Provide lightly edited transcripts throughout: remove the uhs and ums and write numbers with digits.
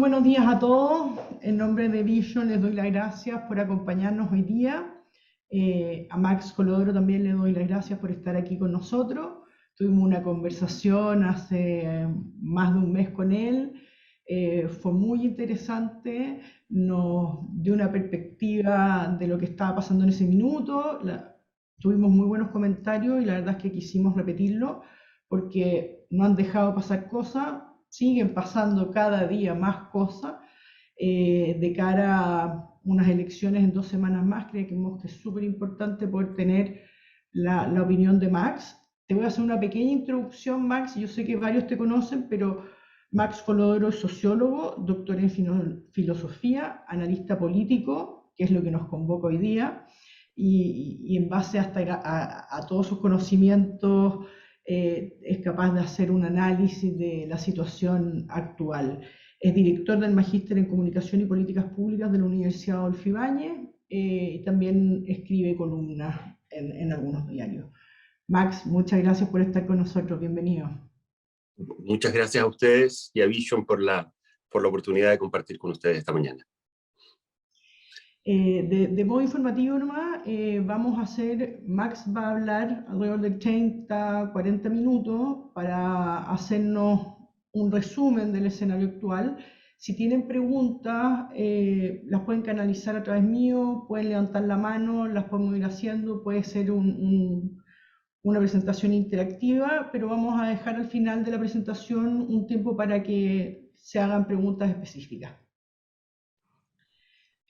buenos días a todos. En nombre de Vision les doy las gracias por acompañarnos hoy día. A Max Colodoro también le doy las gracias por estar aquí con nosotros. Tuvimos una conversación hace más de un mes con él. Fue muy interesante, nos dio una perspectiva de lo que estaba pasando en ese minuto. Tuvimos muy buenos comentarios y la verdad es que quisimos repetirlo porque no han dejado pasar cosas, siguen pasando cada día más cosas de cara a unas elecciones en 2 semanas más. Creemos que es súper importante poder tener la opinión de Max. Te voy a hacer una pequeña introducción, Max. Yo sé que varios te conocen, pero Max Colodoro es sociólogo, doctor en filosofía, analista político, que es lo que nos convoca hoy día, y en base a todos sus conocimientos es capaz de hacer un análisis de la situación actual. Es director del Magíster en Comunicación y Políticas Públicas de la Universidad Adolfo Ibáñez y también escribe columnas en algunos diarios. Max, muchas gracias por estar con nosotros. Bienvenido. Muchas gracias a ustedes y a Vision por la oportunidad de compartir con ustedes esta mañana. De modo informativo nomás, vamos a hacer, Max va a hablar alrededor de 30, 40 minutos para hacernos un resumen del escenario actual. Si tienen preguntas, las pueden canalizar a través mío, pueden levantar la mano, las podemos ir haciendo, puede ser una presentación interactiva, pero vamos a dejar al final de la presentación un tiempo para que se hagan preguntas específicas.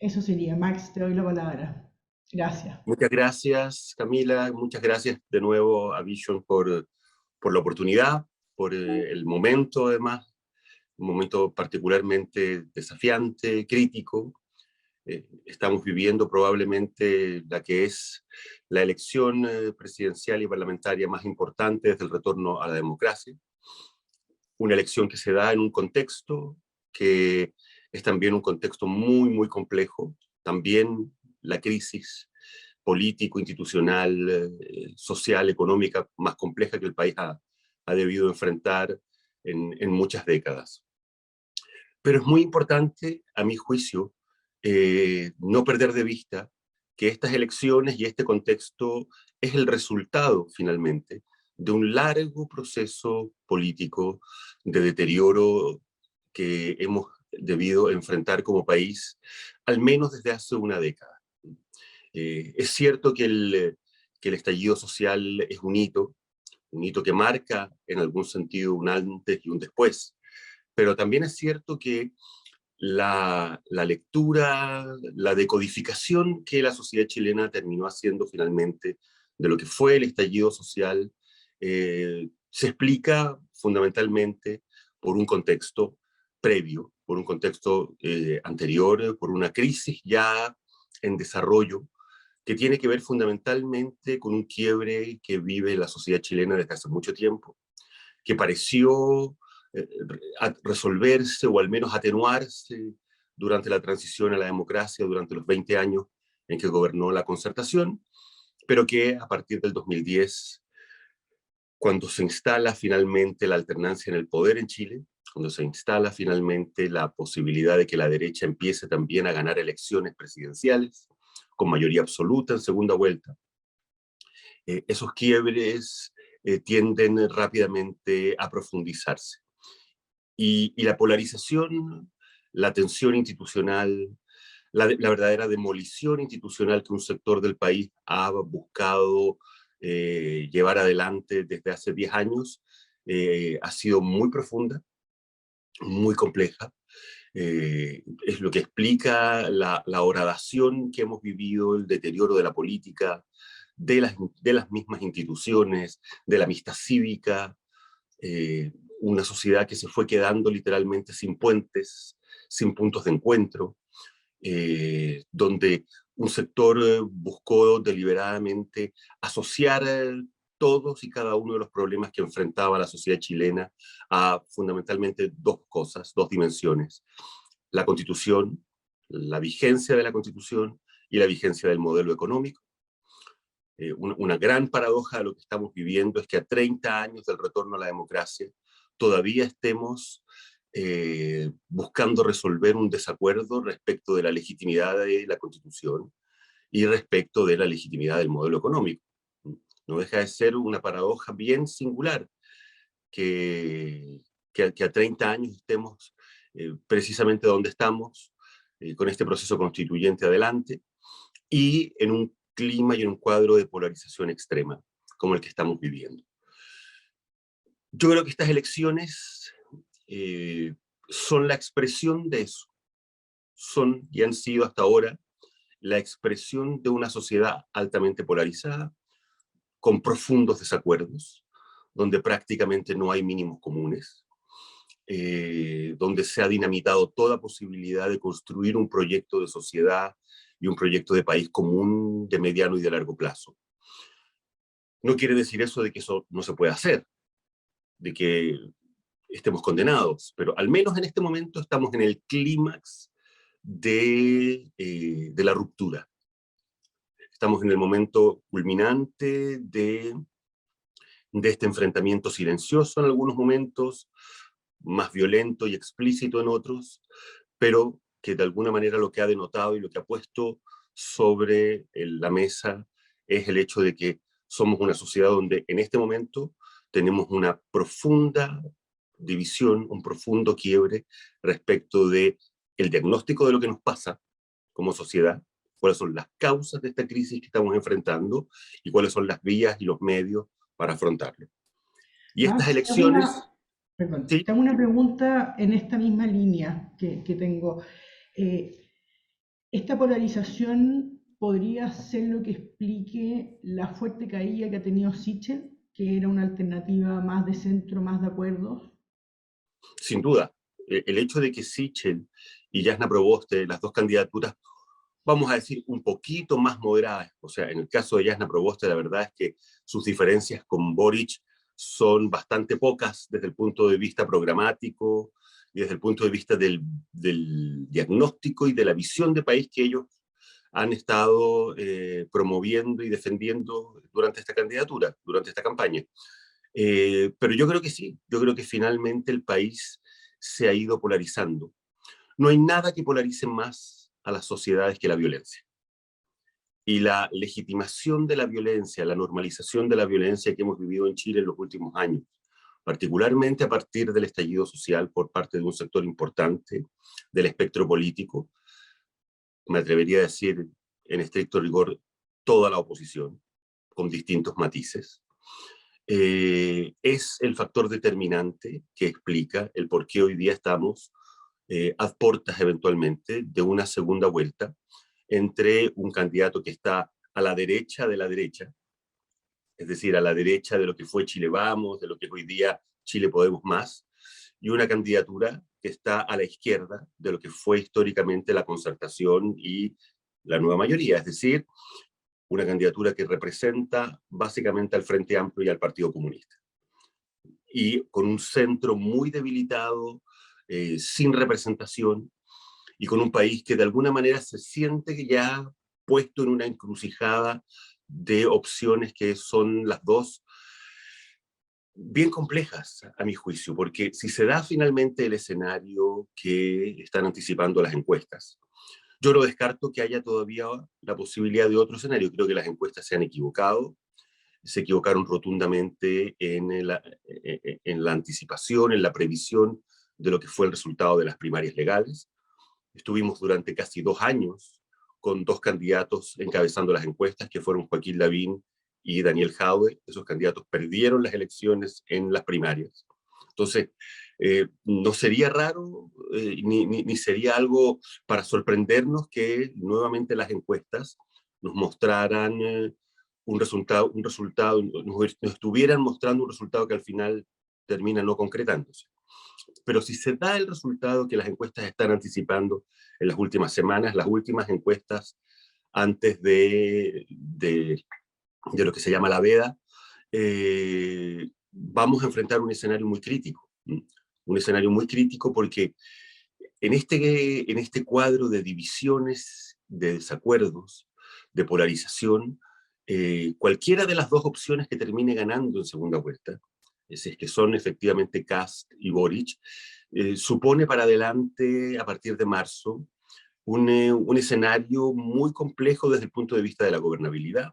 Eso sería. Max, te doy la palabra. Gracias. Muchas gracias, Camila. Muchas gracias de nuevo a Vision por la oportunidad, por el momento, además, un momento particularmente desafiante, crítico. Estamos viviendo probablemente la que es la elección presidencial y parlamentaria más importante desde el retorno a la democracia. Una elección que se da en un contexto que es también un contexto muy, muy complejo. También la crisis político, institucional, social, económica más compleja que el país ha debido enfrentar en muchas décadas. Pero es muy importante, a mi juicio, no perder de vista que estas elecciones y este contexto es el resultado, finalmente, de un largo proceso político de deterioro que hemos debido enfrentar como país, al menos desde hace una década. Es cierto que el estallido social es un hito que marca en algún sentido un antes y un después, pero también es cierto que la lectura, la decodificación que la sociedad chilena terminó haciendo finalmente de lo que fue el estallido social se explica fundamentalmente por un contexto previo, por un contexto anterior, por una crisis ya en desarrollo que tiene que ver fundamentalmente con un quiebre que vive la sociedad chilena desde hace mucho tiempo, que pareció resolverse o al menos atenuarse durante la transición a la democracia, durante los 20 años en que gobernó la Concertación, pero que a partir del 2010, cuando se instala finalmente la alternancia en el poder en Chile, cuando se instala finalmente la posibilidad de que la derecha empiece también a ganar elecciones presidenciales con mayoría absoluta en segunda vuelta, esos quiebres tienden rápidamente a profundizarse. Y la polarización, la tensión institucional, la verdadera demolición institucional que un sector del país ha buscado llevar adelante desde hace 10 años, ha sido muy profunda, muy compleja. Es lo que explica la horadación que hemos vivido, el deterioro de la política, de las mismas instituciones, de la amistad cívica, una sociedad que se fue quedando literalmente sin puentes, sin puntos de encuentro, donde un sector buscó deliberadamente asociar todos y cada uno de los problemas que enfrentaba la sociedad chilena a fundamentalmente dos cosas, dos dimensiones: la Constitución, la vigencia de la Constitución y la vigencia del modelo económico. Una gran paradoja de lo que estamos viviendo es que a 30 años del retorno a la democracia todavía estemos buscando resolver un desacuerdo respecto de la legitimidad de la Constitución y respecto de la legitimidad del modelo económico. No deja de ser una paradoja bien singular que a 30 años estemos precisamente donde estamos, con este proceso constituyente adelante, y en un clima y en un cuadro de polarización extrema, como el que estamos viviendo. Yo creo que estas elecciones son la expresión de eso, son y han sido hasta ahora la expresión de una sociedad altamente polarizada, con profundos desacuerdos, donde prácticamente no hay mínimos comunes, donde se ha dinamitado toda posibilidad de construir un proyecto de sociedad y un proyecto de país común de mediano y de largo plazo. No quiere decir eso de que eso no se pueda hacer, de que estemos condenados, pero al menos en este momento estamos en el clímax de la ruptura. Estamos en el momento culminante de este enfrentamiento silencioso en algunos momentos, más violento y explícito en otros, pero que de alguna manera lo que ha denotado y lo que ha puesto sobre la mesa es el hecho de que somos una sociedad donde en este momento tenemos una profunda división, un profundo quiebre respecto de el diagnóstico de lo que nos pasa como sociedad, cuáles son las causas de esta crisis que estamos enfrentando y cuáles son las vías y los medios para afrontarlo. Y estas Max, elecciones, sí, te hago una pregunta en esta misma línea que tengo. Eh, ¿Esta polarización podría ser lo que explique la fuerte caída que ha tenido Sichel, que era una alternativa más de centro, más de acuerdos? sin duda, el hecho de que Sichel y Jasna Proboste, las dos candidaturas, vamos a decir, un poquito más moderadas, o sea, en el caso de Jasna Proboste, la verdad es que sus diferencias con Boric son bastante pocas desde el punto de vista programático y desde el punto de vista del diagnóstico y de la visión de país que ellos han estado promoviendo y defendiendo durante esta candidatura, durante esta campaña. Pero yo creo que sí, yo creo que finalmente el país se ha ido polarizando. No hay nada que polarice más a las sociedades que la violencia. Y la legitimación de la violencia, la normalización de la violencia que hemos vivido en Chile en los últimos años, particularmente a partir del estallido social por parte de un sector importante del espectro político, me atrevería a decir en estricto rigor toda la oposición, con distintos matices, es el factor determinante que explica el por qué hoy día estamos a portas eventualmente de una segunda vuelta entre un candidato que está a la derecha de la derecha, es decir, a la derecha de lo que fue Chile Vamos, de lo que es hoy día Chile Podemos Más, y una candidatura que está a la izquierda de lo que fue históricamente la Concertación y la Nueva Mayoría, es decir, una candidatura que representa básicamente al Frente Amplio y al Partido Comunista. Y con un centro muy debilitado, sin representación, y con un país que de alguna manera se siente que ya puesto en una encrucijada de opciones que son las dos bien complejas, a mi juicio, porque si se da finalmente el escenario que están anticipando las encuestas, yo lo descarto que haya todavía la posibilidad de otro escenario. Creo que las encuestas se han equivocado, se equivocaron rotundamente en la anticipación, en la previsión de lo que fue el resultado de las primarias legales. Estuvimos durante casi 2 años con 2 candidatos encabezando las encuestas, que fueron Joaquín Lavín y Daniel Jadwe. Esos candidatos perdieron las elecciones en las primarias. Entonces, no sería raro, ni sería algo para sorprendernos que nuevamente las encuestas nos mostraran nos estuvieran mostrando un resultado que al final termina no concretándose. Pero si se da el resultado que las encuestas están anticipando en las últimas semanas, las últimas encuestas antes de lo que se llama la veda, vamos a enfrentar un escenario muy crítico. Un escenario muy crítico porque en este cuadro de divisiones, de desacuerdos, de polarización, cualquiera de las dos opciones que termine ganando en segunda vuelta, es que son efectivamente Kast y Boric, supone para adelante, a partir de marzo, un escenario muy complejo desde el punto de vista de la gobernabilidad,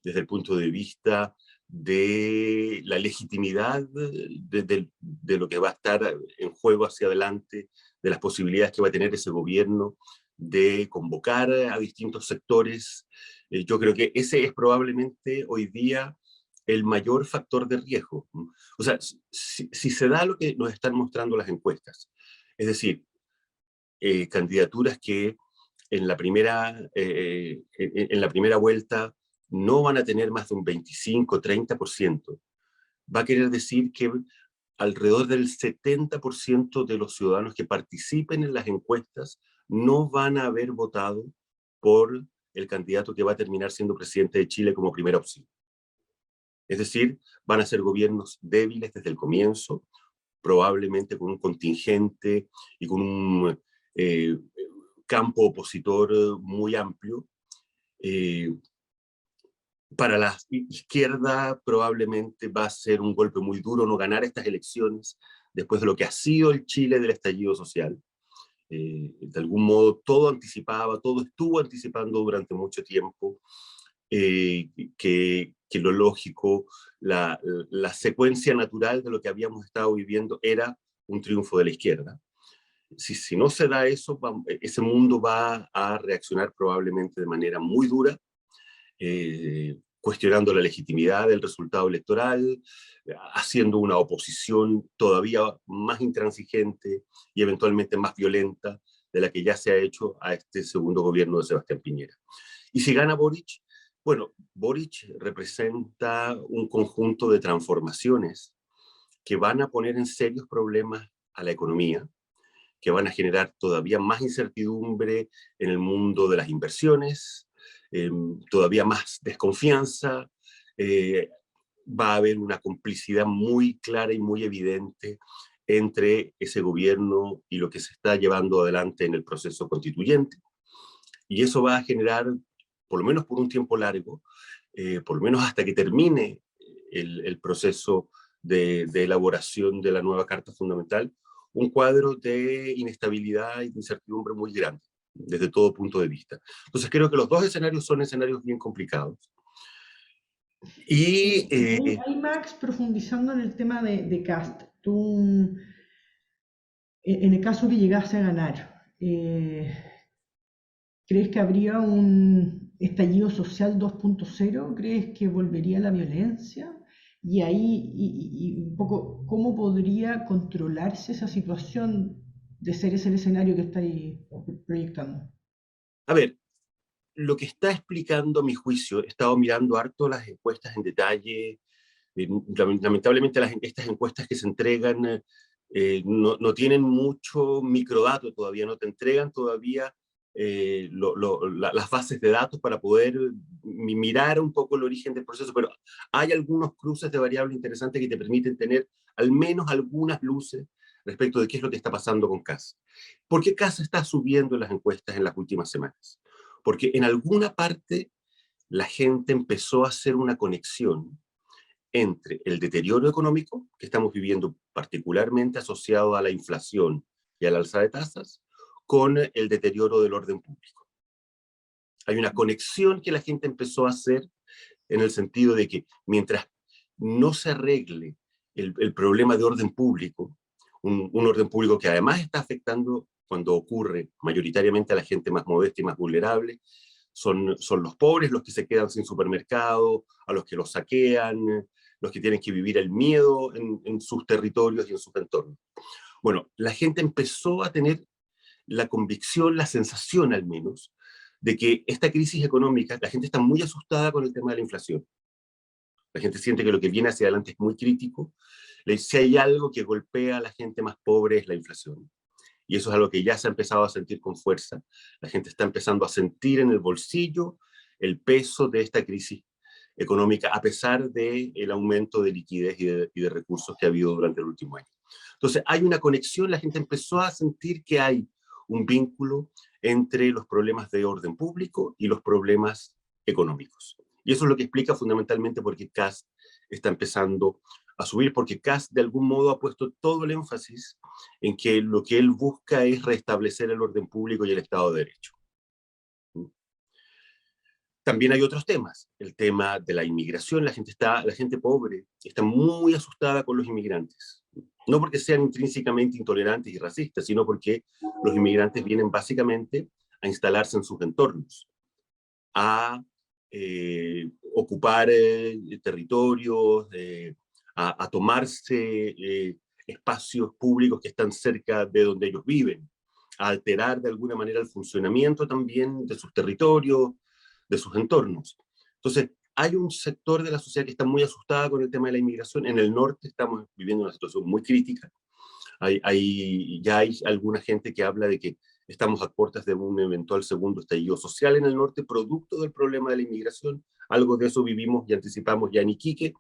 desde el punto de vista de la legitimidad de lo que va a estar en juego hacia adelante, de las posibilidades que va a tener ese gobierno de convocar a distintos sectores. Yo creo que ese es probablemente hoy día el mayor factor de riesgo. O sea, si se da lo que nos están mostrando las encuestas, es decir, candidaturas que en la primera vuelta no van a tener más de un 25-30%, va a querer decir que alrededor del 70% de los ciudadanos que participen en las encuestas no van a haber votado por el candidato que va a terminar siendo presidente de Chile como primera opción. Es decir, van a ser gobiernos débiles desde el comienzo, probablemente con un contingente y con un campo opositor muy amplio. Para la izquierda probablemente va a ser un golpe muy duro no ganar estas elecciones después de lo que ha sido el Chile del estallido social. De algún modo todo anticipaba, todo estuvo anticipando durante mucho tiempo que lo lógico, la secuencia natural de lo que habíamos estado viviendo era un triunfo de la izquierda. Si no se da eso, ese mundo va a reaccionar probablemente de manera muy dura, cuestionando la legitimidad del resultado electoral, haciendo una oposición todavía más intransigente y eventualmente más violenta de la que ya se ha hecho a este segundo gobierno de Sebastián Piñera. Y si gana Boric, bueno, Boric representa un conjunto de transformaciones que van a poner en serios problemas a la economía, que van a generar todavía más incertidumbre en el mundo de las inversiones, todavía más desconfianza, va a haber una complicidad muy clara y muy evidente entre ese gobierno y lo que se está llevando adelante en el proceso constituyente. Y eso va a generar, por lo menos por un tiempo largo, por lo menos hasta que termine el proceso de elaboración de la nueva Carta Fundamental, un cuadro de inestabilidad y de incertidumbre muy grande, desde todo punto de vista. Entonces creo que los dos escenarios son escenarios bien complicados. Y ahí, Max, profundizando en el tema de Kast, tú, en el caso que llegase a ganar, ¿crees que habría un estallido social 2.0? ¿Crees que volvería la violencia? Y ahí, un poco, ¿cómo podría controlarse esa situación de ser ese el escenario que estáis proyectando? a ver, lo que está explicando a mi juicio, he estado mirando harto las encuestas en detalle, lamentablemente estas encuestas que se entregan no tienen mucho microdato todavía, no te entregan todavía las bases de datos para poder mirar un poco el origen del proceso, pero hay algunos cruces de variables interesantes que te permiten tener al menos algunas luces respecto de qué es lo que está pasando con Kast. ¿Por qué Kast está subiendo en las encuestas en las últimas semanas? Porque en alguna parte la gente empezó a hacer una conexión entre el deterioro económico que estamos viviendo, particularmente asociado a la inflación y al alza de tasas, con el deterioro del orden público. Hay una conexión que la gente empezó a hacer en el sentido de que mientras no se arregle el problema de orden público, un orden público que además está afectando cuando ocurre mayoritariamente a la gente más modesta y más vulnerable, son los pobres los que se quedan sin supermercado, a los que los saquean, los que tienen que vivir el miedo en sus territorios y en sus entornos. Bueno, la gente empezó a tener la convicción, la sensación al menos, de que esta crisis económica, la gente está muy asustada con el tema de la inflación. La gente siente que lo que viene hacia adelante es muy crítico. Si hay algo que golpea a la gente más pobre es la inflación. Y eso es algo que ya se ha empezado a sentir con fuerza. La gente está empezando a sentir en el bolsillo el peso de esta crisis económica, a pesar del aumento de liquidez y de recursos que ha habido durante el último año. Entonces, hay una conexión, la gente empezó a sentir que hay un vínculo entre los problemas de orden público y los problemas económicos. Y eso es lo que explica fundamentalmente por qué Kast está empezando a subir, porque Kast de algún modo ha puesto todo el énfasis en que lo que él busca es restablecer el orden público y el Estado de Derecho. También hay otros temas, el tema de la inmigración. La gente pobre está muy asustada con los inmigrantes. No porque sean intrínsecamente intolerantes y racistas, sino porque los inmigrantes vienen básicamente a instalarse en sus entornos, a ocupar territorios, a tomarse espacios públicos que están cerca de donde ellos viven, a alterar de alguna manera el funcionamiento también de sus territorios, de sus entornos. Entonces, hay un sector de la sociedad que está muy asustada con el tema de la inmigración. En el norte estamos viviendo una situación muy crítica. Ya hay alguna gente que habla de que estamos a puertas de un eventual segundo estallido social en el norte, producto del problema de la inmigración. Algo de eso vivimos y anticipamos ya en Iquique.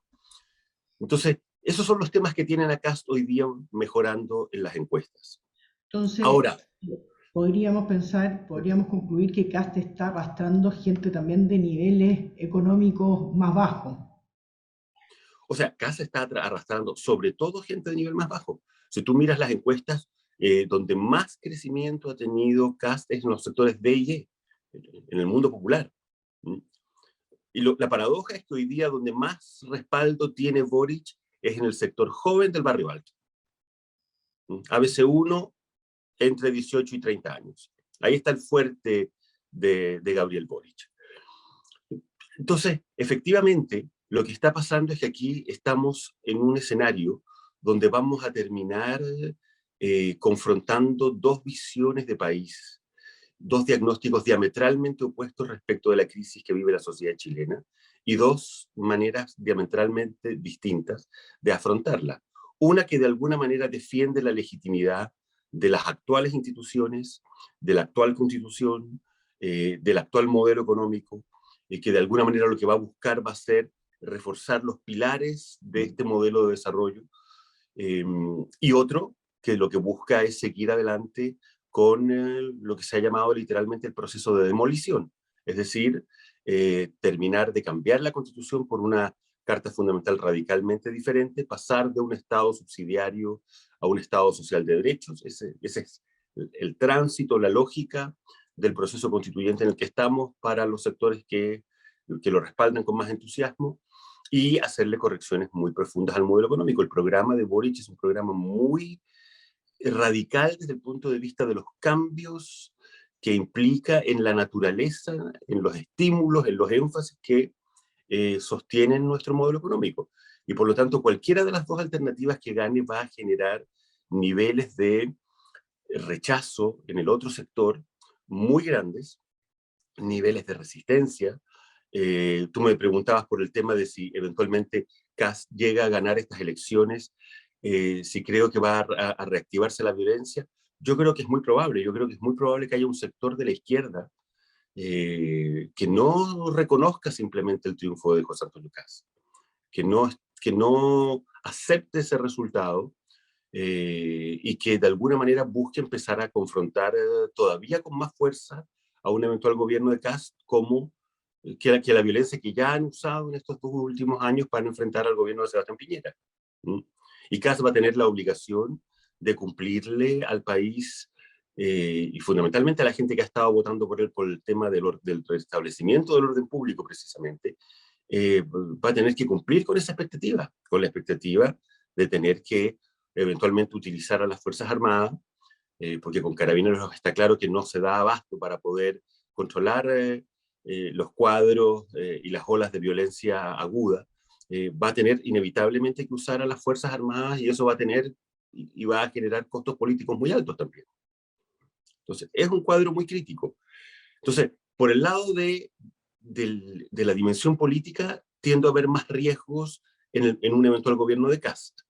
Entonces, esos son los temas que tienen acá hoy día mejorando en las encuestas. Entonces, Ahora, podríamos concluir que Kast está arrastrando gente también de niveles económicos más bajos. o sea, Kast está arrastrando sobre todo gente de nivel más bajo. Si tú miras las encuestas, donde más crecimiento ha tenido Kast es en los sectores D y E, en el mundo popular. Y la paradoja es que hoy día donde más respaldo tiene Boric es en el sector joven del barrio alto. ABC1 entre 18 y 30 años. Ahí está el fuerte de Gabriel Boric. Entonces, efectivamente, lo que está pasando es que aquí estamos en un escenario donde vamos a terminar confrontando dos visiones de país, dos diagnósticos diametralmente opuestos respecto de la crisis que vive la sociedad chilena y dos maneras diametralmente distintas de afrontarla. Una que de alguna manera defiende la legitimidad de las actuales instituciones, de la actual constitución, del actual modelo económico, que de alguna manera lo que va a buscar va a ser reforzar los pilares de este modelo de desarrollo, y otro que lo que busca es seguir adelante con lo que se ha llamado literalmente el proceso de demolición, es decir, terminar de cambiar la Constitución por una Carta Fundamental radicalmente diferente, pasar de un Estado subsidiario a un Estado social de derechos. Ese es el tránsito, la lógica del proceso constituyente en el que estamos para los sectores que lo respaldan con más entusiasmo, y hacerle correcciones muy profundas al modelo económico. El programa de Boric es un programa muy radical desde el punto de vista de los cambios que implica en la naturaleza, en los estímulos, en los énfasis que sostienen nuestro modelo económico. Y por lo tanto, cualquiera de las dos alternativas que gane va a generar niveles de rechazo en el otro sector muy grandes, niveles de resistencia. Tú me preguntabas por el tema de si eventualmente Kast llega a ganar estas elecciones, si creo que va a reactivarse la violencia. Yo creo que es muy probable, yo creo que es muy probable que haya un sector de la izquierda que no reconozca simplemente el triunfo de José Antonio Kast, que no acepte ese resultado, y que de alguna manera busque empezar a confrontar todavía con más fuerza a un eventual gobierno de Kast, como que la violencia que ya han usado en estos dos últimos años para enfrentar al gobierno de Sebastián Piñera. Y Kast va a tener la obligación de cumplirle al país, y fundamentalmente a la gente que ha estado votando por él por el tema del restablecimiento del orden público precisamente, va a tener que cumplir con esa expectativa, con la expectativa de tener que eventualmente utilizar a las Fuerzas Armadas, porque con Carabineros está claro que no se da abasto para poder controlar los cuadros y las olas de violencia aguda. Va a tener inevitablemente que usar a las Fuerzas Armadas, y eso va a tener y va a generar costos políticos muy altos también. Entonces, es un cuadro muy crítico. Entonces, por el lado de la dimensión política, tiendo a ver más riesgos en un eventual gobierno de Kast.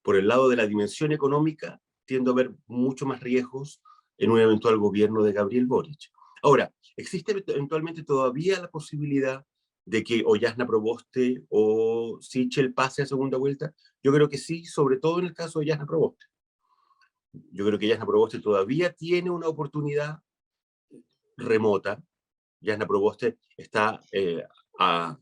Por el lado de la dimensión económica, tiendo a ver mucho más riesgos en un eventual gobierno de Gabriel Boric. Ahora, ¿existe eventualmente todavía la posibilidad de que o Jasna Proboste o Sichel pase a segunda vuelta? Yo creo que sí, sobre todo en el caso de Jasna Proboste. Yo creo que Jasna Proboste todavía tiene una oportunidad remota. Jasna Proboste está a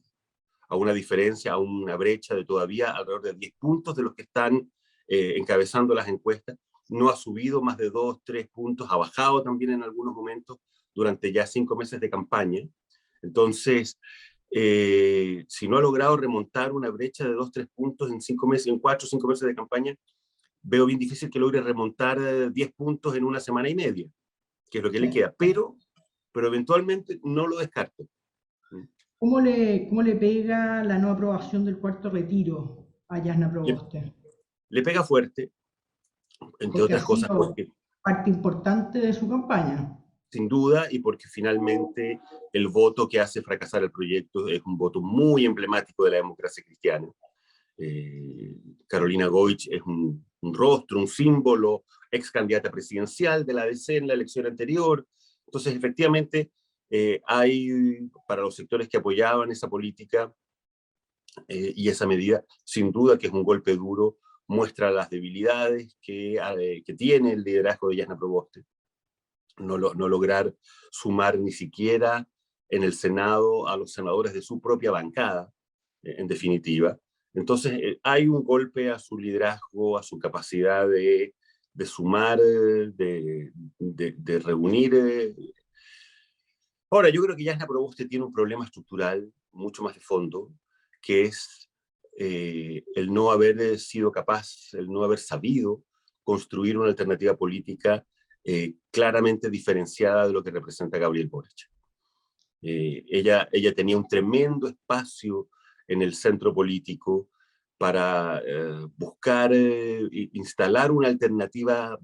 a una diferencia, a una brecha de todavía alrededor de 10 puntos de los que están encabezando las encuestas. No ha subido más de 2, 3 puntos, ha bajado también en algunos momentos durante ya 5 meses de campaña. Entonces, si no ha logrado remontar una brecha de 2, 3 puntos en 5 meses, en 4 o 5 meses de campaña, veo bien difícil que logre remontar 10 puntos en una semana y media, que es lo que le queda, pero eventualmente no lo descarto. ¿Cómo le pega la no aprobación del cuarto retiro a Jasna Proboste? Le pega fuerte, entre Porque ha otras cosas, sido porque parte importante de su campaña. sin duda, y porque finalmente el voto que hace fracasar el proyecto es un voto muy emblemático de la democracia cristiana. Carolina Goich es un rostro, un símbolo, ex candidata presidencial de la ADC en la elección anterior. Entonces, efectivamente, hay para los sectores que apoyaban esa política y esa medida, sin duda que es un golpe duro, muestra las debilidades que tiene el liderazgo de Jasna Proboste. No lograr sumar ni siquiera en el Senado a los senadores de su propia bancada, en definitiva. Entonces, hay un golpe a su liderazgo, a su capacidad de sumar, de reunir. Ahora, yo creo que Jasna Proboste tiene un problema estructural mucho más de fondo, que es el no haber sido capaz, el no haber sabido construir una alternativa política claramente diferenciada de lo que representa Gabriel Boric. Ella tenía un tremendo espacio en el centro político para buscar instalar una alternativa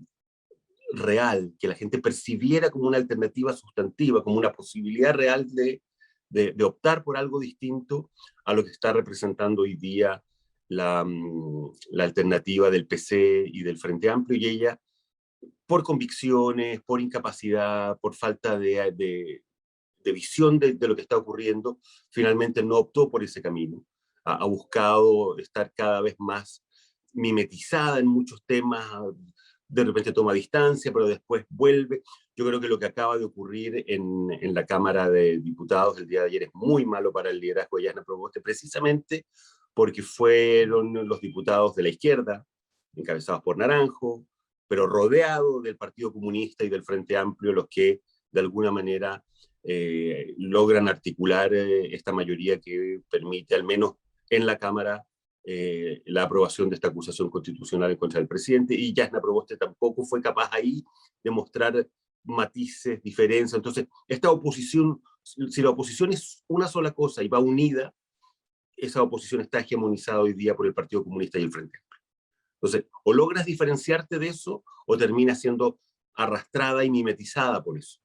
real, que la gente percibiera como una alternativa sustantiva, como una posibilidad real de optar por algo distinto a lo que está representando hoy día la alternativa del PC y del Frente Amplio, y ella, por convicciones, por incapacidad, por falta de visión de lo que está ocurriendo, finalmente no optó por ese camino. Ha buscado estar cada vez más mimetizada en muchos temas, de repente toma distancia, pero después vuelve. Yo creo que lo que acaba de ocurrir en la Cámara de Diputados el día de ayer es muy malo para el liderazgo de Jasna Proboste, precisamente porque fueron los diputados de la izquierda, encabezados por Naranjo, pero rodeados del Partido Comunista y del Frente Amplio, los que de alguna manera logran articular esta mayoría que permite, al menos en la Cámara, la aprobación de esta acusación constitucional en contra del presidente, y Jasna Proboste tampoco fue capaz ahí de mostrar matices, diferencias. Entonces, esta oposición, si la oposición es una sola cosa y va unida, esa oposición está hegemonizada hoy día por el Partido Comunista y el Frente Amplio. Entonces, o logras diferenciarte de eso, o terminas siendo arrastrada y mimetizada por eso.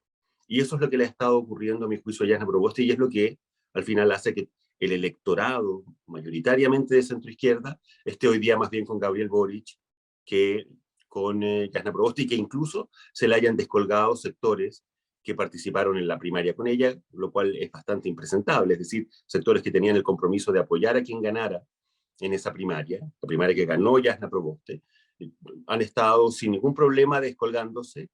Y eso es lo que le ha estado ocurriendo, a mi juicio, a Jasna Proboste, y es lo que al final hace que el electorado, mayoritariamente de centroizquierda, esté hoy día más bien con Gabriel Boric que con Jasna Proboste, y que incluso se le hayan descolgado sectores que participaron en la primaria con ella, lo cual es bastante impresentable, es decir, sectores que tenían el compromiso de apoyar a quien ganara en esa primaria, la primaria que ganó Jasna Proboste, han estado sin ningún problema descolgándose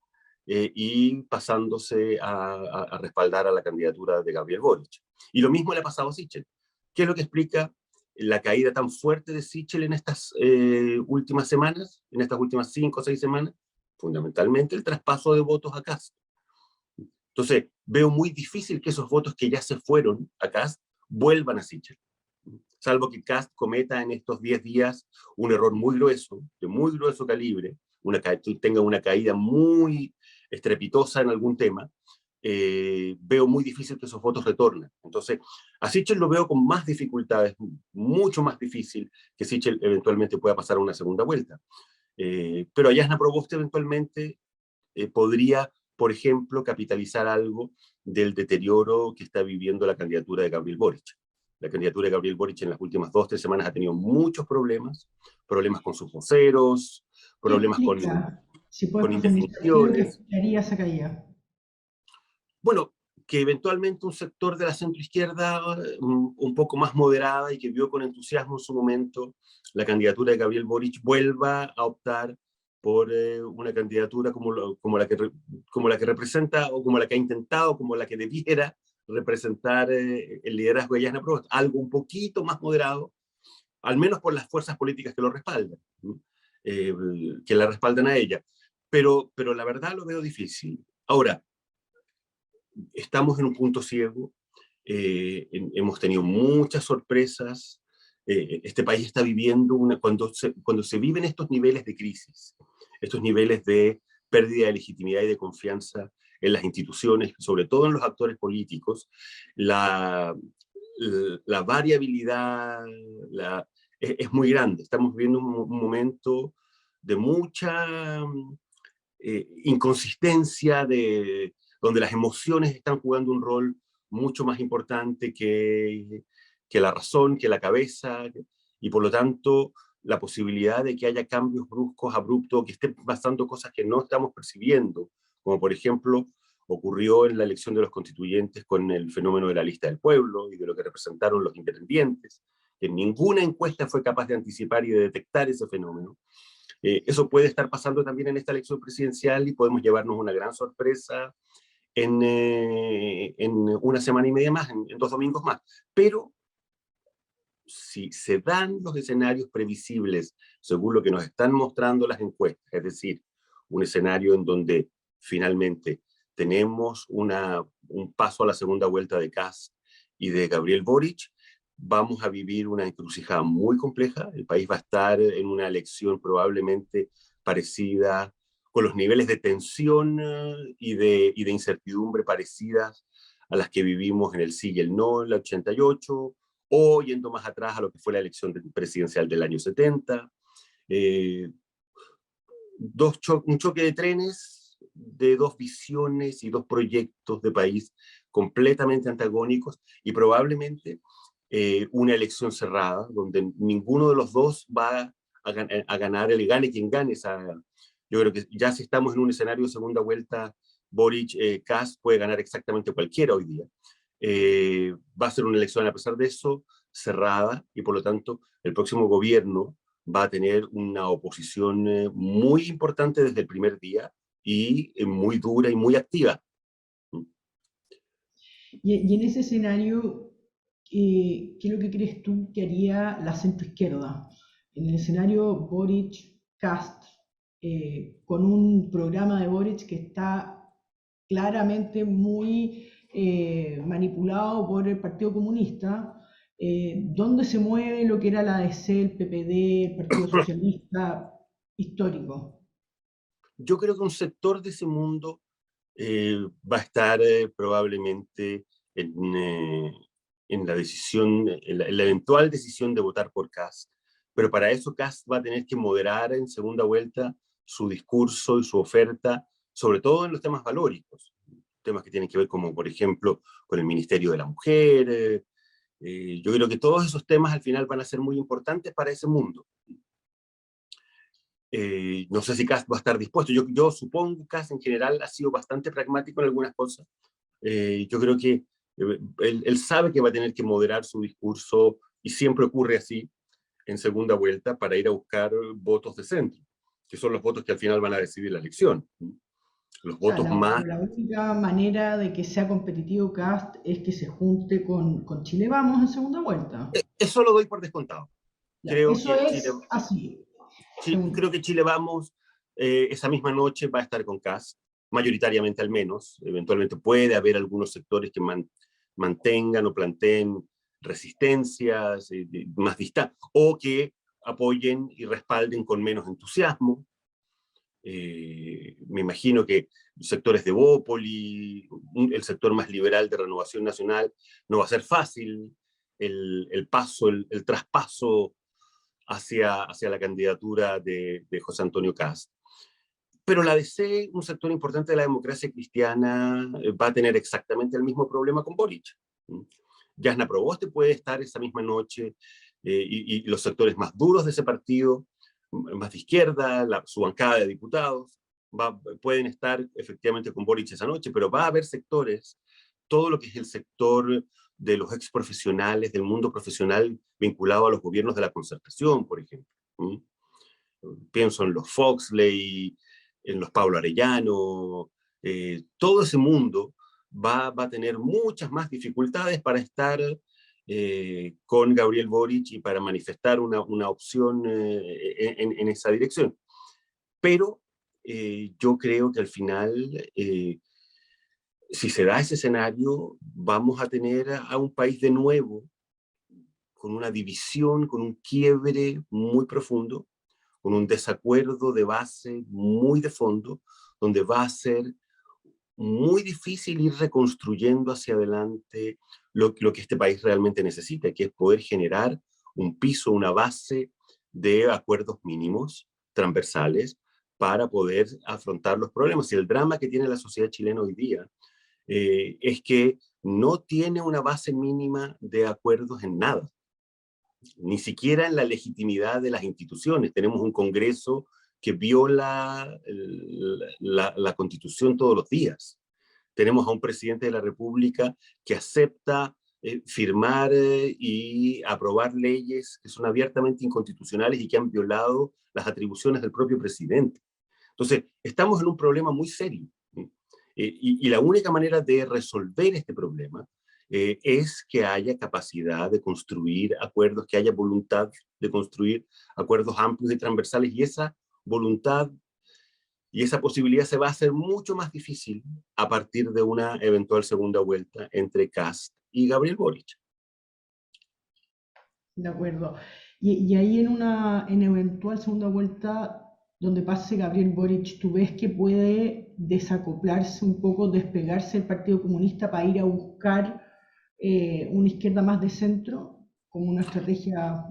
y pasándose a respaldar a la candidatura de Gabriel Boric. Y lo mismo le ha pasado a Sichel. ¿Qué es lo que explica la caída tan fuerte de Sichel en estas últimas semanas, en estas últimas 5 o 6 semanas? Fundamentalmente el traspaso de votos a Kast. Entonces, veo muy difícil que esos votos que ya se fueron a Kast vuelvan a Sichel, salvo que Kast cometa en estos 10 días un error muy grueso, de muy grueso calibre, tenga una caída muy estrepitosa en algún tema, veo muy difícil que esos votos retornen. Entonces, a Sichel lo veo con más dificultades, mucho más difícil que Sichel eventualmente pueda pasar a una segunda vuelta. Pero a Jasna Proboste eventualmente podría, por ejemplo, capitalizar algo del deterioro que está viviendo la candidatura de Gabriel Boric. La candidatura de Gabriel Boric en las últimas 2 o 3 semanas ha tenido muchos problemas con sus voceros, ¿Qué problemas explica? Si puedes con profundizar, ¿qué es lo que indefiniciones. explicaría esa caída? Bueno, que eventualmente un sector de la centroizquierda un poco más moderada y que vio con entusiasmo en su momento la candidatura de Gabriel Boric vuelva a optar por una candidatura como la que representa, o como la que ha intentado, como la que debiera representar el liderazgo de Jasna Proboste, algo un poquito más moderado, al menos por las fuerzas políticas que lo respaldan, ¿no? Que la respaldan a ella. Pero la verdad lo veo difícil. Ahora, estamos en un punto ciego, hemos tenido muchas sorpresas, este país está viviendo cuando se viven estos niveles de crisis, estos niveles de pérdida de legitimidad y de confianza en las instituciones, sobre todo en los actores políticos, la variabilidad es muy grande. Estamos viviendo un momento de mucha inconsistencia, donde las emociones están jugando un rol mucho más importante que la razón, que la cabeza, y por lo tanto la posibilidad de que haya cambios bruscos, abruptos, que estén pasando cosas que no estamos percibiendo, como por ejemplo ocurrió en la elección de los constituyentes con el fenómeno de la lista del pueblo y de lo que representaron los independientes, que ninguna encuesta fue capaz de anticipar y de detectar ese fenómeno. Eso puede estar pasando también en esta elección presidencial y podemos llevarnos una gran sorpresa en una semana y media más, en 2 domingos más. Pero si se dan los escenarios previsibles, según lo que nos están mostrando las encuestas, es decir, un escenario en donde finalmente tenemos un paso a la segunda vuelta de Kast y de Gabriel Boric, vamos a vivir una encrucijada muy compleja. El país va a estar en una elección probablemente parecida, con los niveles de tensión y de incertidumbre parecidas a las que vivimos en el sí y el no, en el 88, o yendo más atrás a lo que fue la elección presidencial del año 70. Un choque de trenes de dos visiones y dos proyectos de país completamente antagónicos, y probablemente una elección cerrada, donde ninguno de los dos va a ganar, gane quien gane esa. Yo creo que ya si estamos en un escenario de segunda vuelta, Boric, Kast puede ganar exactamente cualquiera hoy día. Va a ser una elección, a pesar de eso, cerrada, y por lo tanto el próximo gobierno va a tener una oposición muy importante desde el primer día y muy dura y muy activa. Y en ese escenario, ¿qué es lo que crees tú que haría la centroizquierda? En el escenario Boric-Kast, con un programa de Boric que está claramente muy manipulado por el Partido Comunista, ¿dónde se mueve lo que era la ADC, el PPD, el Partido Socialista histórico? Yo creo que un sector de ese mundo va a estar probablemente en la decisión, en la eventual decisión de votar por Kast. Pero para eso Kast va a tener que moderar en segunda vuelta su discurso y su oferta, sobre todo en los temas valóricos, temas que tienen que ver como, por ejemplo, con el Ministerio de la Mujer. Yo creo que todos esos temas al final van a ser muy importantes para ese mundo. No sé si Kast va a estar dispuesto. Yo supongo que Kast en general ha sido bastante pragmático en algunas cosas. Yo creo que él sabe que va a tener que moderar su discurso, y siempre ocurre así en segunda vuelta, para ir a buscar votos de centro, que son los votos que al final van a decidir la elección. Los O sea, votos más. la única manera de que sea competitivo Kast es que se junte con Chile Vamos en segunda vuelta. Eso lo doy por descontado. Ya, Creo eso que es así. Creo que Chile Vamos esa misma noche va a estar con Kast, mayoritariamente al menos. Eventualmente puede haber algunos sectores que mantengan o planteen resistencias más distantes, o que apoyen y respalden con menos entusiasmo. Me imagino que sectores de Bópoli, el sector más liberal de Renovación Nacional, no va a ser fácil el traspaso hacia la candidatura de José Antonio Kast. Pero la DC, un sector importante de la democracia cristiana, va a tener exactamente el mismo problema con Boric. Jasna Proboste puede estar esa misma noche, y los sectores más duros de ese partido, más de izquierda, su bancada de diputados, pueden estar efectivamente con Boric esa noche, pero va a haber sectores, todo lo que es el sector de los ex profesionales, del mundo profesional vinculado a los gobiernos de la concertación, por ejemplo. Pienso en los Foxley, en los Pablo Arellano, todo ese mundo va a tener muchas más dificultades para estar con Gabriel Boric y para manifestar una opción en esa dirección. Pero yo creo que al final, si se da ese escenario, vamos a tener a un país de nuevo con una división, con un quiebre muy profundo, con un desacuerdo de base muy de fondo, donde va a ser muy difícil ir reconstruyendo hacia adelante lo que este país realmente necesita, que es poder generar un piso, una base de acuerdos mínimos, transversales, para poder afrontar los problemas. Y el drama que tiene la sociedad chilena hoy día es que no tiene una base mínima de acuerdos en nada, ni siquiera en la legitimidad de las instituciones. Tenemos un Congreso que viola la Constitución todos los días. Tenemos a un presidente de la República que acepta firmar y aprobar leyes que son abiertamente inconstitucionales y que han violado las atribuciones del propio presidente. Entonces, estamos en un problema muy serio. Y la única manera de resolver este problema es que haya capacidad de construir acuerdos, que haya voluntad de construir acuerdos amplios y transversales, y esa voluntad y esa posibilidad se va a hacer mucho más difícil a partir de una eventual segunda vuelta entre Kast y Gabriel Boric. De acuerdo. Y ahí en eventual segunda vuelta, donde pase Gabriel Boric, ¿tú ves que puede desacoplarse un poco, despegarse del Partido Comunista para ir a buscar una izquierda más de centro, como una estrategia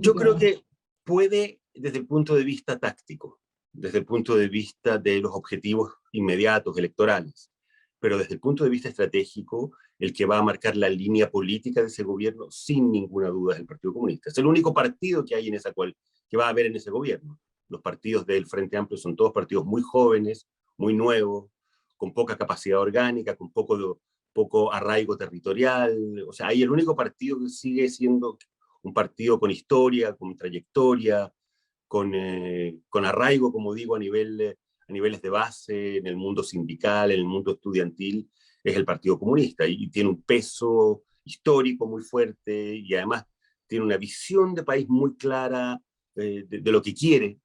Yo creo política? que puede, desde el punto de vista táctico, desde el punto de vista de los objetivos inmediatos electorales, pero desde el punto de vista estratégico, el que va a marcar la línea política de ese gobierno, sin ninguna duda, es el Partido Comunista. Es el único partido que hay en esa cual, que va a haber en ese gobierno. Los partidos del Frente Amplio son todos partidos muy jóvenes, muy nuevos, con poca capacidad orgánica, con poco arraigo territorial. O sea, ahí el único partido que sigue siendo un partido con historia, con trayectoria, con arraigo, como digo, a niveles de base, en el mundo sindical, en el mundo estudiantil, es el Partido Comunista, y tiene un peso histórico muy fuerte, y además tiene una visión de país muy clara de lo que quiere.